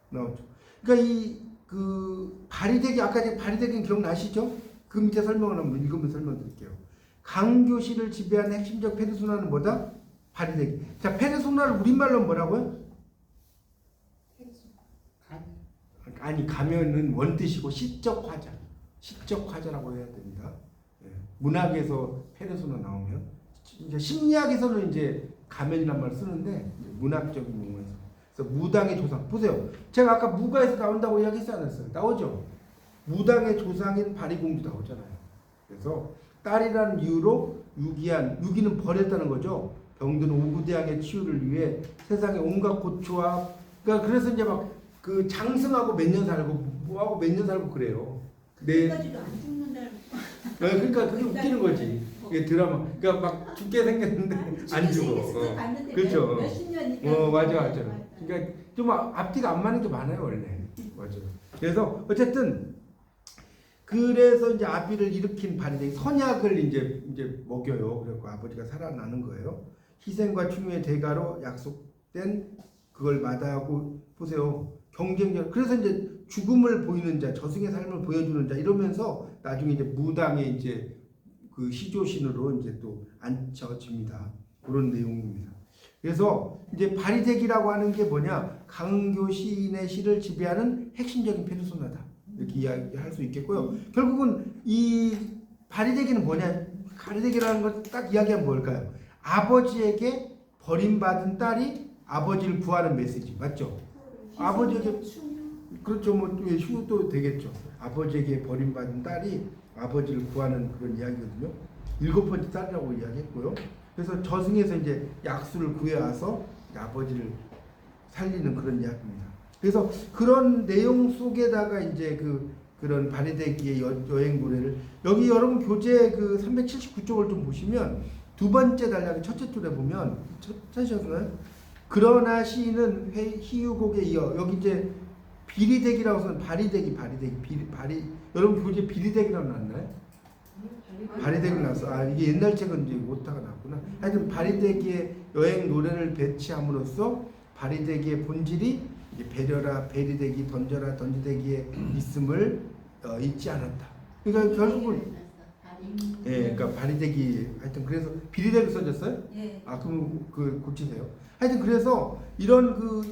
나오죠. 그러니까 그 바리대기, 아까 제 바리대기는 기억나시죠? 그 밑에 설명을 한번 읽으면 설명드릴게요. 강교시를 지배하는 핵심적 페르소나는 뭐다? 바리대기. 자, 페르소나를 우리말로 뭐라고요? 아니, 가면은 원뜻이고 시적 화자. 시적 화자라고 해야 됩니다. 예. 문학에서 페르소나 나오면 이제 심리학에서는 이제 가면이란 말을 쓰는데 문학적인 용어에서. 그래서 무당의 조상. 보세요. 제가 아까 무가에서 나온다고 이야기했지 않았어요? 나오죠? 무당의 조상인 바리공주 나오잖아요. 그래서 딸이라는 이유로 유기는 버렸다는 거죠. 병든 오구대왕의 치유를 위해 세상의 온갖 고초와, 그러니까 그래서 이제 막 그 장승하고 몇 년 살고 뭐하고 몇 년 살고 그래요. 그때까지도 안 죽는다는. 그러니까 그게 웃기는 거지. 이게 드라마. 그러니까 막 죽게 생겼는데 안 죽어. 그렇죠. 몇십 년 있다. 맞아. 그러니까 좀 앞뒤가 안 맞는 게 많아요 원래. 맞아. 그래서 어쨌든 그래서 이제 아비를 일으킨 바리대기 선약을 이제 먹여요. 그래서 아버지가 살아나는 거예요. 희생과 충유의 대가로 약속된 그걸 마다하고 보세요. 경쟁력. 그래서 이제 죽음을 보이는 자, 저승의 삶을 보여주는 자 이러면서 나중에 이제 무당의 이제 그 시조신으로 이제 또 앉혀집니다. 그런 내용입니다. 그래서 이제 바리대기라고 하는 게 뭐냐? 강교 시인의 시를 지배하는 핵심적인 페르소나다. 이렇게 이야기할 수 있겠고요. 결국은 이 바리대기는 뭐냐? 바리대기라는 걸 딱 이야기하면 뭘까요? 아버지에게 버림받은 딸이 아버지를 구하는 메시지. 맞죠? 아버지에게, 그렇죠. 뭐 흉도 되겠죠. 아버지에게 버림받은 딸이 아버지를 구하는 그런 이야기거든요. 7번째 딸이라고 이야기했고요. 그래서 저승에서 이제 약수를 구해와서 아버지를 살리는 그런 이야기입니다. 그래서 그런 내용 속에다가 이제 그런 바리대기의 여행 노래를 여기 여러분 교재 그 379쪽을 좀 보시면 두 번째 단락의 첫째 줄에 보면 찾으셨나요? 그러나 시인은 희유곡에 이어 여기 이제 비리대기라고 써는 바리대기 여러분 교재 비리대기라고 나왔나요? 바리대기 나왔어. 이게 옛날 책은 이제 오타가 났구나. 하여튼 바리대기의 여행 노래를 배치함으로써 바리대기의 본질이 이제 배려라 베리대기 던져라 던지대기에 있음을 잊지 않았다. 그러니까 결국은 그러니까 바리대기 하여튼 그래서 비리대기 써졌어요? 예. 그럼 고치세요. 하여튼 그래서 이런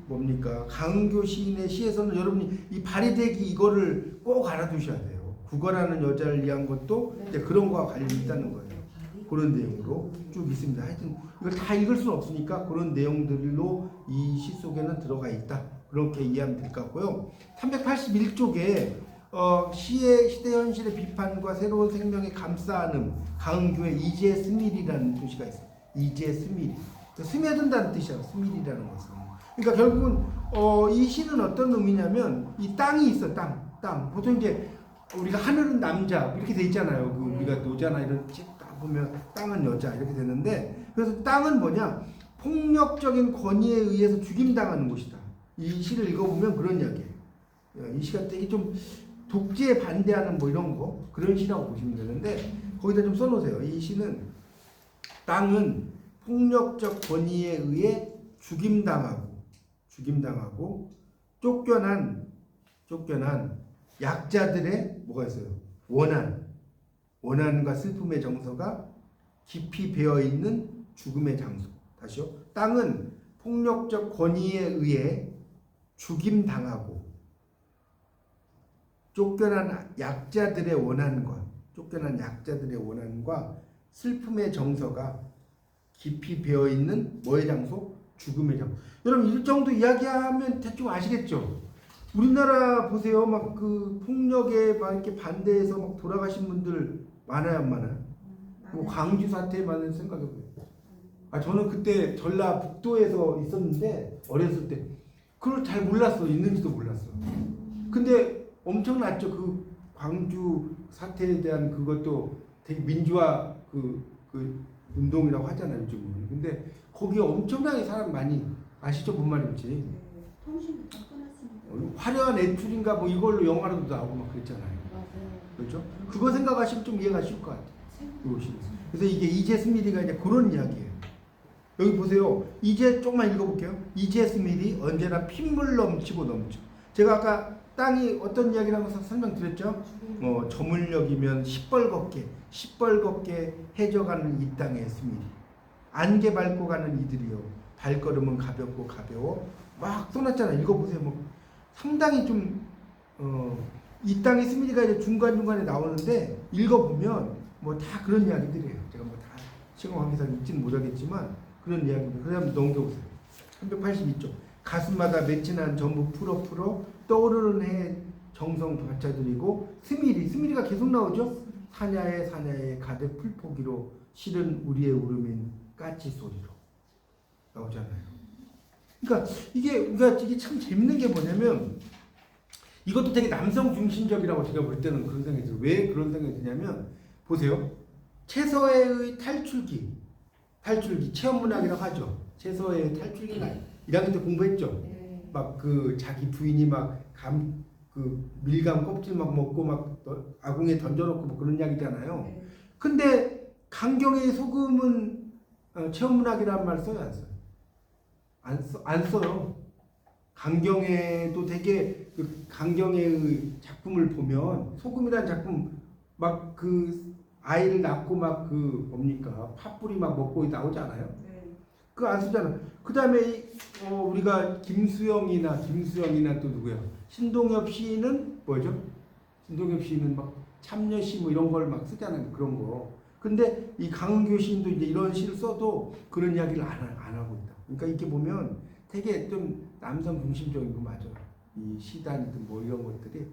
뭡니까 강교 시인의 시에서는 여러분이 이 바리대기 이거를 꼭 알아두셔야 돼요. 구걸하는 여자를 위한 것도 이제 그런 거와 관련이 있다는 거예요. 그런 내용으로 쭉 있습니다. 하여튼 이걸 다 읽을 수는 없으니까 그런 내용들로 이 시 속에는 들어가 있다. 그렇게 이해하면 될 것 같고요. 381쪽에 시의 시대 현실의 비판과 새로운 생명의 감싸안음, 강교의 이제 스밀이라는 표시가 있어요. 이제 스밀. 스며든다는 뜻이야. 스밀이라는 것은. 그러니까 결국은 이 시는 어떤 의미냐면 이 땅이 있어. 땅. 보통 이제 우리가 하늘은 남자 이렇게 돼 있잖아요. 우리가 노자나 이런 책 보면 땅은 여자 이렇게 되는데 그래서 땅은 뭐냐? 폭력적인 권위에 의해서 죽임당하는 곳이다. 이 시를 읽어보면 그런 이야기예요. 이 시가 되게 좀 독재에 반대하는 뭐 이런 거 그런 시라고 보시면 되는데 거기다 좀 써놓으세요. 이 시는 땅은 폭력적 권위에 의해 죽임당하고 쫓겨난 약자들의 뭐가 있어요? 원한과 슬픔의 정서가 깊이 배어있는 죽음의 장소. 다시요. 땅은 폭력적 권위에 의해 죽임당하고 쫓겨난 약자들의 원한과 슬픔의 정서가 깊이 배어있는 뭐의 장소? 죽음의 장소. 여러분 이 정도 이야기하면 대충 아시겠죠? 우리나라 보세요. 막 그 폭력에 막 이렇게 반대해서 막 돌아가신 분들 많아요, 안 많아요? 뭐 광주 사태에 많은 생각해보세요. 저는 그때 전라북도에서 있었는데 어렸을 때 그걸 잘 몰랐어. 있는지도 몰랐어. 근데 엄청났죠. 그 광주 사태에 대한 그것도 되게 민주화 그 운동이라고 하잖아요, 요즘은. 근데 거기에 엄청나게 사람 많이 아시죠, 뭔 말인지. 네, 통신도 다 끊었습니다. 화려한 애출인가 뭐 이걸로 영화로도 나오고 막 그랬잖아요. 맞아요. 그렇죠? 그거 생각하시면 좀 이해가 쉬울 것 같아요. 그래서 이게 이제 스미리가 이제 그런 이야기예요. 여기 보세요. 이제 조금만 읽어볼게요. 이제 스미리 언제나 핏물 넘치고 넘쳐. 제가 아까 땅이 어떤 이야기라고 설명드렸죠? 저물녘이면 시뻘겋게 해져가는 이 땅의 스미리. 안개 밟고 가는 이들이요. 발걸음은 가볍고 가벼워. 막 써놨잖아요. 읽어보세요. 뭐 상당히 좀 이 땅의 스미리가 이제 중간중간에 나오는데 읽어보면 뭐 다 그런 이야기들이에요. 제가 뭐 다 시간 관계상 읽지는 못하겠지만 그런 이야기입니다. 그 다음 넘겨보세요. 382쪽. 가슴마다 맺힌 전부 풀어 떠오르는 해 정성 받쳐드리고 스미리가 계속 나오죠. 사냐에 가득 풀포기로 실은 우리의 울음인 까치 소리로 나오잖아요. 그러니까 이게 참 재밌는 게 뭐냐면 이것도 되게 남성 중심적이라고 제가 볼 때는 그런 생각이 들어요. 왜 그런 생각이 드냐면 보세요. 채서의 탈출기 체험문학이라고 하죠. 채서의 탈출기가 1학년 때 공부했죠. 네. 막 그 자기 부인이 막 밀감 껍질 막 먹고 막 아궁이에 던져놓고 뭐 그런 이야기잖아요. 네. 근데 강경의 소금은 체험문학이라는 말 써요, 안 써요? 안 써요. 강경애도 되게 그 강경애의 작품을 보면 소금이라는 작품 막 그 아이를 낳고 막 그 뭡니까 팥뿌리 막 먹고 나오잖아요. 네. 그거 안 쓰잖아. 그 다음에 우리가 김수영이나 또 누구야? 신동엽 시인은 뭐죠? 신동엽 시인은 막 참여시 뭐 이런 걸 막 쓰잖아요. 그런 거. 근데 이 강은교 시인도 이제 이런 시를 써도 그런 이야기를 안 하고 있다. 그러니까 이렇게 보면 되게 좀 남성 중심적인 거 맞아요. 이 시단이든 뭐 이런 것들이.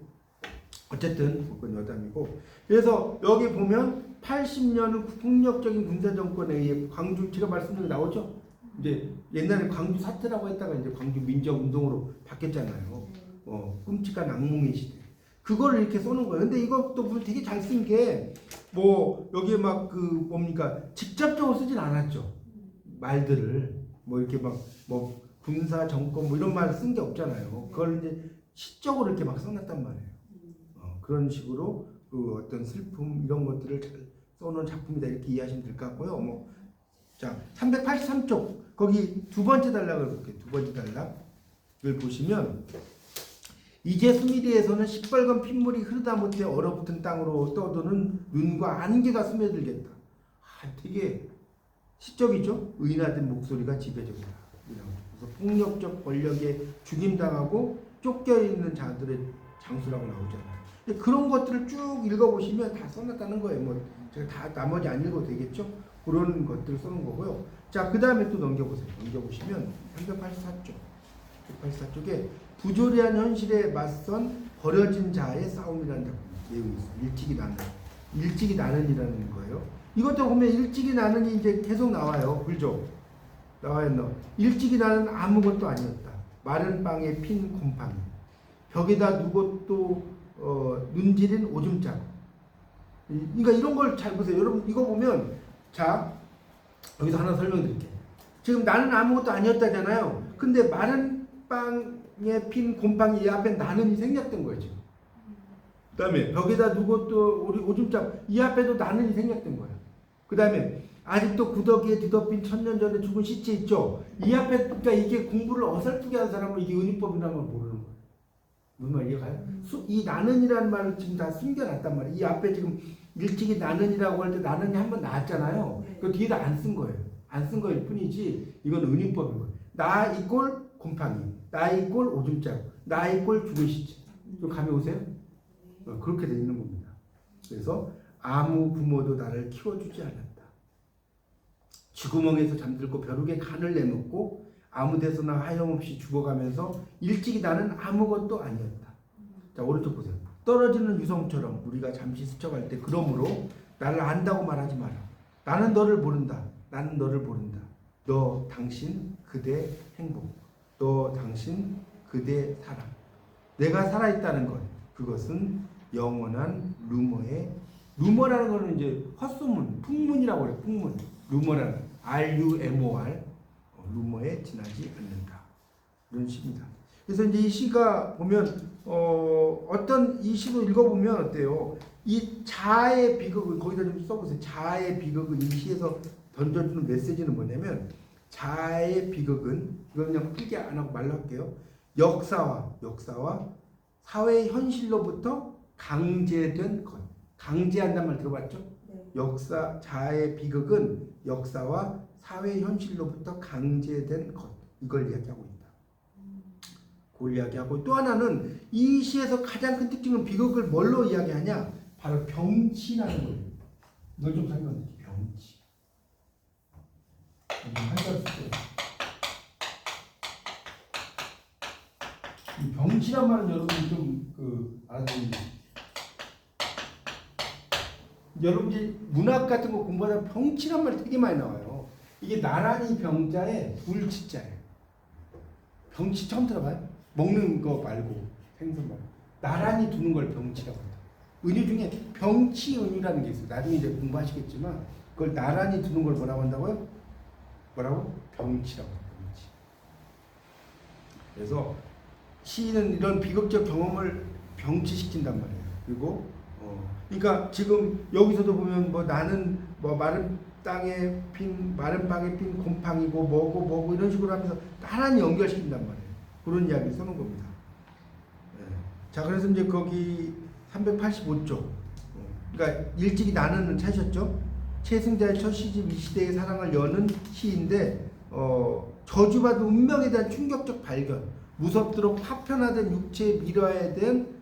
어쨌든 그건 여담이고. 그래서 여기 보면 80년은 폭력적인 군사정권에 의해 광주 제가 말씀드린 게 나오죠. 이제 옛날에 광주 사태라고 했다가 이제 광주 민족운동으로 바뀌었잖아요. 끔찍한 악몽의 시대. 그거를 이렇게 써놓은 거예요. 근데 이것도 되게 잘 쓴 게 뭐 여기에 막 그 뭡니까 직접적으로 쓰진 않았죠. 말들을 뭐 이렇게 막 뭐 군사 정권 뭐 이런 말 쓴 게 없잖아요. 그걸 이제 시적으로 이렇게 막 써놨단 말이에요. 그런 식으로 그 어떤 슬픔 이런 것들을 잘 써놓은 작품이다 이렇게 이해하시면 될 것 같고요. 자 383쪽 거기 두 번째 단락을 볼게요. 두 번째 단락을 보시면 이제 스미리에서는 시뻘건 핏물이 흐르다 못해 얼어붙은 땅으로 떠도는 눈과 안개가 스며들겠다. 되게 시적이죠. 의인화된 목소리가 지배적이다. 그래서 폭력적 권력에 죽임당하고 쫓겨있는 자들의 장수라고 나오잖아요. 근데 그런 것들을 쭉 읽어보시면 다 써놨다는 거예요. 뭐 제가 다 나머지 안 읽어도 되겠죠. 그런 것들을 써놓은 거고요. 자, 그 다음에 또 넘겨보세요. 넘겨보시면 384쪽에 부조리한 현실에 맞선 버려진 자의 싸움이라는 내용이 있어요. 일찍이 나는이라는 거예요. 이것도 보면 일찍이 나는이 이제 계속 나와요. 불죠? 나와요. 일찍이 나는 아무것도 아니었다. 마른 빵에 핀 곰팡이. 벽에다 누고 또 눈지린 오줌 자국. 그러니까 이런 걸 잘 보세요. 여러분 이거 보면 자 여기서 하나 설명드릴게요. 지금 나는 아무것도 아니었다잖아요. 근데 마른 빵에 핀 곰팡이 이 앞에 나는이 생략된 거예요 지금. 그다음에 벽에다 누고 또 우리 오줌 자국 이 앞에도 나는이 생략된 거예요. 그다음에 아직도 구더기에 뒤덮인 1000년 전에 죽은 시체 있죠. 이 앞에 그러니까 이게 공부를 어설프게 하는 사람은 이게 은유법이라는 걸 모르는 거예요. 무슨 말 이해가요? 이 나는이라는 말을 지금 다 숨겨놨단 말이에요. 이 앞에 지금 일찍이 나는이라고 할 때 나는이 한번 나왔잖아요. 그 뒤에다 안 쓴 거예요. 안 쓴 거일 뿐이지 이건 은유법인 거예요. 나 이꼴 곰팡이, 나 이꼴 오줌 자국, 나 이꼴 죽은 시체. 좀 감이 오세요? 그렇게 돼 있는 겁니다. 그래서 아무 부모도 나를 키워주지 않았다. 쥐구멍에서 잠들고 벼룩에 간을 내먹고 아무 데서나 하염없이 죽어가면서 일찍이 나는 아무것도 아니었다. 자 오른쪽 보세요. 떨어지는 유성처럼 우리가 잠시 스쳐갈 때 그러므로 나를 안다고 말하지 마라. 나는 너를 모른다. 나는 너를 모른다. 너 당신 그대 행복. 너 당신 그대 사랑. 내가 살아있다는 것 그것은 영원한 루머라는 거는 이제 헛소문, 풍문이라고 그래. 풍문. 루머라는 RUMOR 루머에 지나지 않는다. 이런 시입니다. 그래서 이제 이 시가 보면 어떤 이 시도 읽어보면 어때요? 이 자아의 비극을 거기다 좀 써보세요. 자아의 비극은 이 시에서 던져주는 메시지는 뭐냐면 자아의 비극은 이거 그냥 풀게 안 하고 말로 할게요. 역사와 사회 현실로부터 강제된 것. 강제한다는 말 들어봤죠? 네. 자아의 비극은 역사와 사회 현실로부터 강제된 것. 이걸 이야기하고 있다. 그걸 이야기하고 또 하나는 이 시에서 가장 큰 특징은 비극을 뭘로 이야기하냐? 바로 병치라는 거예요. 이걸 좀 설명해 주세요. 병치. 이 병치란 말은 여러분 좀 알아두는 여러분 이제 문학 같은 거 공부하다 병치란 말 되게 많이 나와요. 이게 나란히 병자에 불치자예요. 병치 처음 들어봐요? 먹는 거 말고 생선 말고 나란히 두는 걸 병치라고 합니다. 은유 중에 병치 은유라는 게 있어요. 나중에 이제 공부하시겠지만 그걸 나란히 두는 걸 뭐라고 한다고요? 뭐라고? 병치라고 해요. 병치. 그래서 시인은 이런 비극적 경험을 병치시킨단 말이에요. 그리고 그러니까 지금 여기서도 보면 뭐 나는 뭐 마른 방에 핀 곰팡이고 뭐고 이런 식으로 하면서 나란히 연결시킨단 말이에요. 그런 이야기를 써놓은 겁니다. 자, 그래서 이제 거기 385쪽. 그러니까 일찍이 나는 찾으셨죠? 최승자의 첫 시집 이 시대의 사랑을 여는 시인데 저주받은 운명에 대한 충격적 발견, 무섭도록 파편화된 육체의 미래에 대한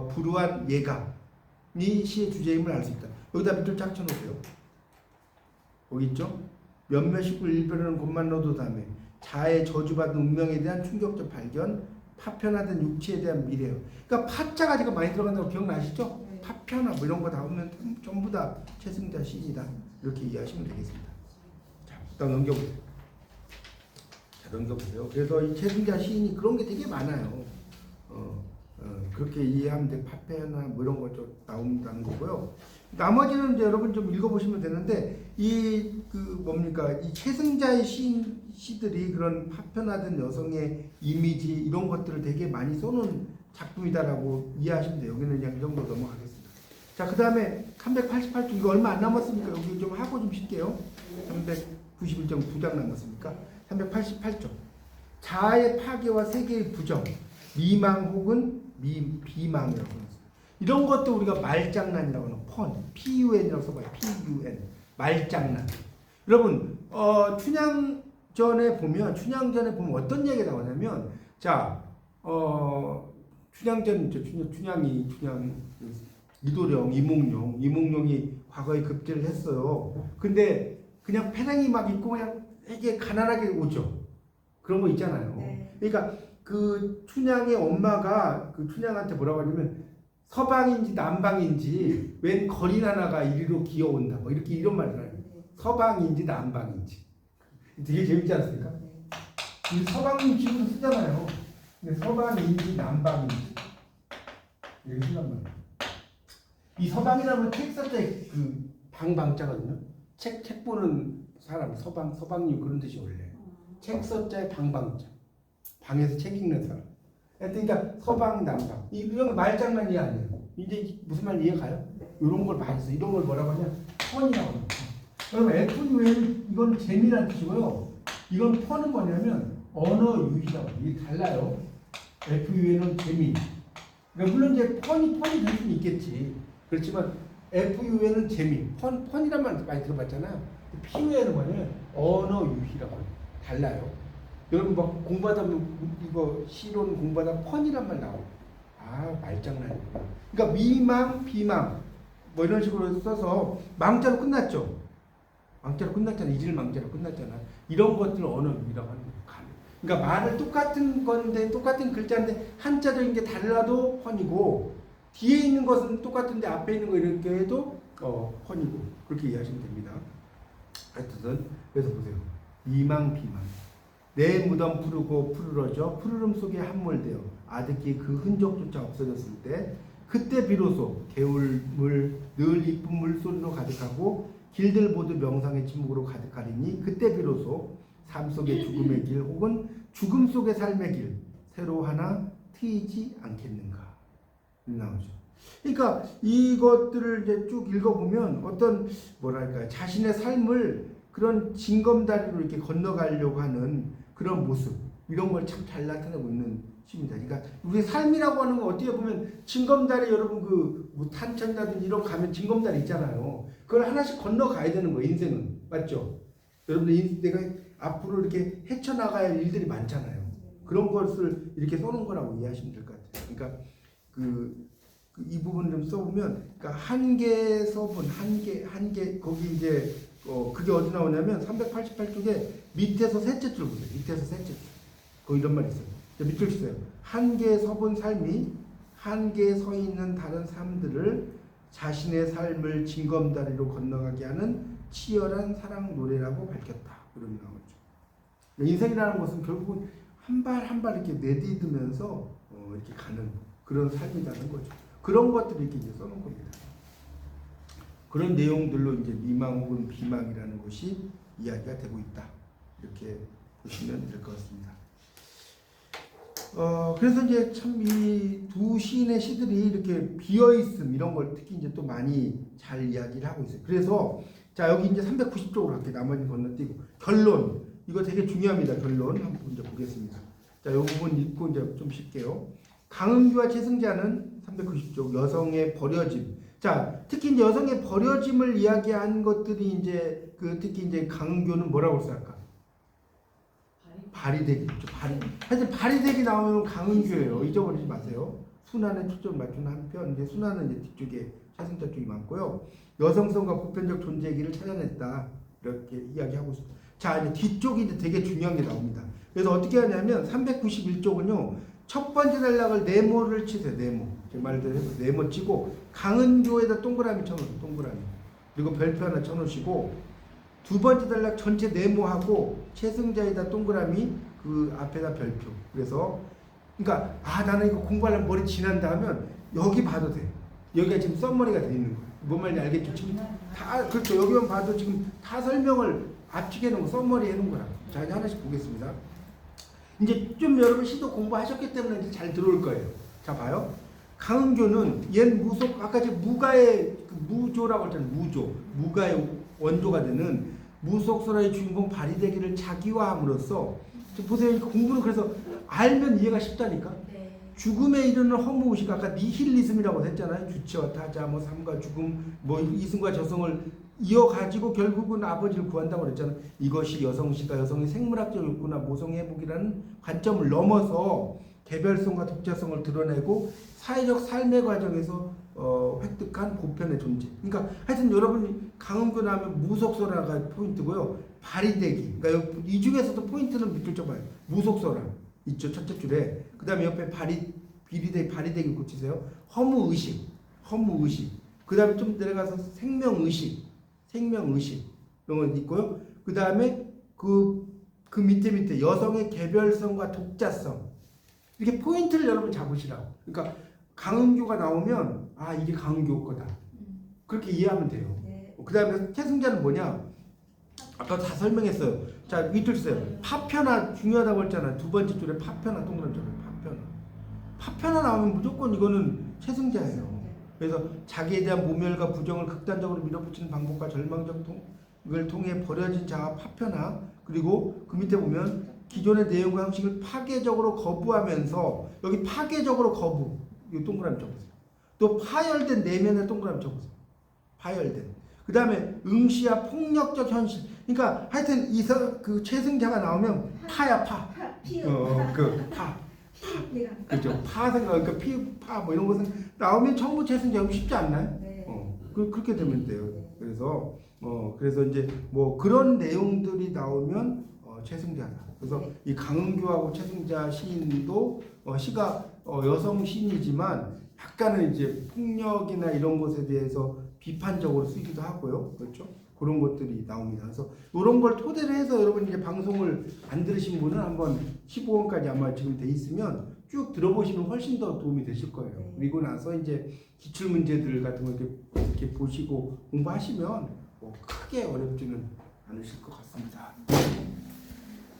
불우한 예감이 시의 주제임을 알 수 있다. 여기다 밑줄 쫙 쳐놓으세요. 거기 있죠? 몇몇 식구를 일별하는 것만 넣어도 다음에 자아의 저주받은 운명에 대한 충격적 발견, 파편화된 육체에 대한 미래요. 그러니까 파자가 지금 많이 들어간다고 기억나시죠? 네. 파편화 뭐 이런 거 다 오면 전부 다 최승자 시인이다. 이렇게 이해하시면 되겠습니다. 자, 일단 넘겨보세요. 자, 넘겨보세요. 그래서 이 최승자 시인이 그런 게 되게 많아요. 그렇게 이해하면 돼. 파편화 뭐 이런 거 좀 나온다는 거고요. 나머지는 이제 여러분 좀 읽어보시면 되는데 이 최승자의 시들이 그런 파편화된 여성의 이미지 이런 것들을 되게 많이 써놓은 작품이다라고 이해하시면 돼요. 여기는 그냥 이 정도 넘어가겠습니다. 자, 그 다음에 388쪽 이거 얼마 안 남았으니까 여기 좀 하고 좀 쉴게요. 391.9장 남았으니까 388쪽 자아의 파괴와 세계의 부정, 미망 혹은 비망이라고 합니다. 이런 것도 우리가 말장난이라고 하는 PUN이라고 써봐요. PUN 말장난. 여러분 춘향전에 보면 어떤 얘기가 나오냐면 자 춘향전 춘향 이도령 이몽룡이 과거에 급제를 했어요. 근데 그냥 패랑이 막 입고 그냥 되게 가난하게 오죠. 그런 거 있잖아요. 네. 그러니까 그 춘향의 엄마가 그 춘향한테 뭐라고 하냐면 서방인지 남방인지 웬 거린 하나가 이리로 기어온다. 뭐 이렇게 이런 말을 해요. 서방인지 남방인지. 되게 재밌지 않습니까? 이 서방님 지금 쓰잖아요. 근데 서방인지 남방인지 이렇게 쓴단 말이에요. 이 서방이라면 책 쓸 때 그 방자거든요. 책 보는 사람 서방님 그런 뜻이 원래. 책 썼자에 방자. 방에서 책 읽는 사람. 그러니까 서방 남방 이런 말장난이 아니에요. 이제 무슨 말 이해가요? 이런 걸 많이 써. 이런 걸 뭐라고 하냐? 펀이라고 합니다. 여러분 FU는 이건 재미라는 뜻이고요. 이건 펀은 뭐냐면 언어 유희라고 해요. 이게 달라요. FU에는 재미. 그러니까 물론 이제 펀이 될 수는 있겠지. 그렇지만 FU에는 재미. 펀이란 말 많이 들어봤잖아요. PU에는 뭐냐면 언어 유희라고 해요. 달라요. 여러분 막 공부하다 보면 이거 시론 공부하다 펀이란 말 나오고 말장난이구나. 그러니까 미망, 비망 뭐 이런 식으로 써서 망자로 끝났죠. 망자로 끝났잖아. 이질망자로 끝났잖아. 이런 것들 언어유희라고 하는 거예요. 그러니까 말을 똑같은 건데 똑같은 글자인데 한자적인 게 달라도 펀이고 뒤에 있는 것은 똑같은데 앞에 있는 거 이렇게 해도 펀이고 그렇게 이해하시면 됩니다. 하여튼 그래서 보세요. 미망, 비망 내 무덤 푸르고 푸르러져 푸르름 속에 함몰되어 아득히 그 흔적조차 없어졌을 때 그때 비로소 개울물 늘 이쁜 물소리로 가득하고 길들 모두 명상의 침묵으로 가득하리니 그때 비로소 삶 속의 죽음의 길 혹은 죽음 속의 삶의 길 새로 하나 트이지 않겠는가 나오죠. 그러니까 이것들을 이제 쭉 읽어보면 어떤 뭐랄까 자신의 삶을 그런 징검다리로 이렇게 건너가려고 하는 그런 모습 이런 걸 참 잘 나타내고 있는 시입니다. 그러니까 우리 삶이라고 하는 건 어떻게 보면 징검다리 여러분 뭐 탄천이라든지 이런 거 가면 징검다리 있잖아요. 그걸 하나씩 건너가야 되는 거예요. 인생은 맞죠? 여러분들 내가 앞으로 이렇게 헤쳐나가야 할 일들이 많잖아요. 그런 것을 이렇게 써놓은 거라고 이해하시면 될 것 같아요. 그러니까 이 부분을 좀 써보면, 그러니까 한계 서본, 한계, 거기 이제, 그게 어디 나오냐면, 388쪽에 밑에서 셋째 줄 보세요. 밑에서 셋째 줄. 거기 이런 말이 있어요. 밑줄 치세요. 한계에 서본 삶이 한계에 서 있는 다른 삶들을 자신의 삶을 징검다리로 건너가게 하는 치열한 사랑 노래라고 밝혔다. 그런 나오죠. 인생이라는 것은 결국은 한 발 한 발 이렇게 내딛으면서 이렇게 가는 그런 삶이라는 거죠. 그런 것들을 이렇게 이제 써놓은 겁니다. 그런 내용들로 이제 미망 혹은 비망이라는 것이 이야기가 되고 있다. 이렇게 보시면 될 것 같습니다. 그래서 이제 참 이 두 시인의 시들이 이렇게 비어있음 이런 걸 특히 이제 또 많이 잘 이야기를 하고 있어요. 그래서 자 여기 이제 390쪽으로 할게요. 나머지 건너뛰고 결론 이거 되게 중요합니다. 결론 한번 이제 보겠습니다. 자, 이 부분 읽고 이제 좀 쉴게요. 강은규와 최승자는 390쪽 여성의 버려짐. 자, 특히 이제 여성의 버려짐을 이야기한 것들이 이제 특히 이제 강은규는 뭐라고 쓸까? 바리대기. 하여튼 바리대기 나오면 강은규예요. 잊어버리지 마세요. 순환에 초점을 맞추는 한편, 이제 순환은 이제 뒤쪽에 최승자 쪽이 많고요. 여성성과 보편적 존재기를 찾아냈다. 이렇게 이야기하고 있습니다. 자, 이제 뒤쪽이 이제 되게 중요한 게 나옵니다. 그래서 어떻게 하냐면 391쪽은요. 첫 번째 단락을 네모를 치세요. 네모. 제 말대로 해서 네모 치고 강은교에다 동그라미 쳐놓으세요. 동그라미. 그리고 별표 하나 쳐놓으시고 두 번째 단락 전체 네모하고 최승자에다 동그라미 그 앞에다 별표. 그래서 그러니까 나는 이거 공부하려면 머리 지난다 하면 여기 봐도 돼. 여기가 지금 썸머리가 돼 있는 거예요. 뭔 말인지 알겠죠? 지금 다 그렇죠. 여기만 봐도 지금 다 설명을 앞쪽에 해놓은 거 썸머리 해놓은 거라. 자, 이제 하나씩 보겠습니다. 이제 좀 여러분 시도 공부하셨기 때문에 이제 잘 들어올 거예요. 자, 봐요. 강은교는 옛 무속 아까 지금 무가의 무조라고 했잖아요. 무가의 원조가 되는 무속설화의 주인공 바리대기를 자기화함으로써 보세요. 공부는 그래서 알면 이해가 쉽다니까. 죽음에 이르는 허무의식 아까 니힐리즘이라고 했잖아요. 주체와 타자, 뭐 삶과 죽음, 뭐 이승과 저승을 이어가지고 결국은 아버지를 구한다고 그랬잖아요. 이것이 여성시가 여성의 생물학적 욕구나 모성의 회복이라는 관점을 넘어서 개별성과 독자성을 드러내고 사회적 삶의 과정에서 획득한 보편의 존재. 그러니까 하여튼 여러분이 강은교 나오면 무속설화가 포인트고요. 바리대기. 그러니까 이 중에서도 포인트는 밑줄 쳐봐요. 무속설화 있죠. 첫째 줄에. 그 다음에 옆에 바리대기 꽂히세요. 허무의식. 그 다음에 좀 내려가서 생명의식 이런 건 있고요. 그 다음에 그 밑에 여성의 개별성과 독자성 이렇게 포인트를 여러분 잡으시라고. 그러니까 강은교가 나오면 이게 강은교 거다. 그렇게 이해하면 돼요. 그 다음에 최승자는 뭐냐? 아까 다 설명했어요. 자, 밑줄 주세요. 파편화 중요하다고 했잖아요. 두 번째 줄에 파편화 동그라미 쳐요. 파편화 나오면 무조건 이거는 최승자예요. 그래서 자기에 대한 모멸과 부정을 극단적으로 밀어붙이는 방법과 절망적을 통해 버려진 자아 파편화, 그리고 그 밑에 보면 기존의 내용과 형식을 파괴적으로 거부하면서 여기 파괴적으로 거부 이 동그라미 쳐보세요. 또 파열된 내면의 동그라미 쳐보세요. 파열된. 그 다음에 응시와 폭력적 현실. 그러니까 하여튼 그 최승자가 나오면 파야 파. 그렇죠. 파 생각, 그러니까 파 뭐 이런 것은 나오면 전부 최승자하고 쉽지 않나요? 그렇게 되면 돼요. 그래서 이제 뭐 그런 내용들이 나오면 최승자다. 그래서 이 강은교하고 최승자 시인도 시가 여성 시인이지만 약간은 이제 폭력이나 이런 것에 대해서 비판적으로 쓰기도 하고요. 그렇죠? 그런 것들이 나옵니다. 그래서 이런 걸 토대로 해서 여러분 이제 방송을 안 들으신 분은 한번 15권까지 아마 지금 돼 있으면 쭉 들어보시면 훨씬 더 도움이 되실 거예요. 네. 그리고 나서 이제 기출 문제들 같은 거 이렇게 보시고 공부하시면 뭐 크게 어렵지는 않으실 것 같습니다.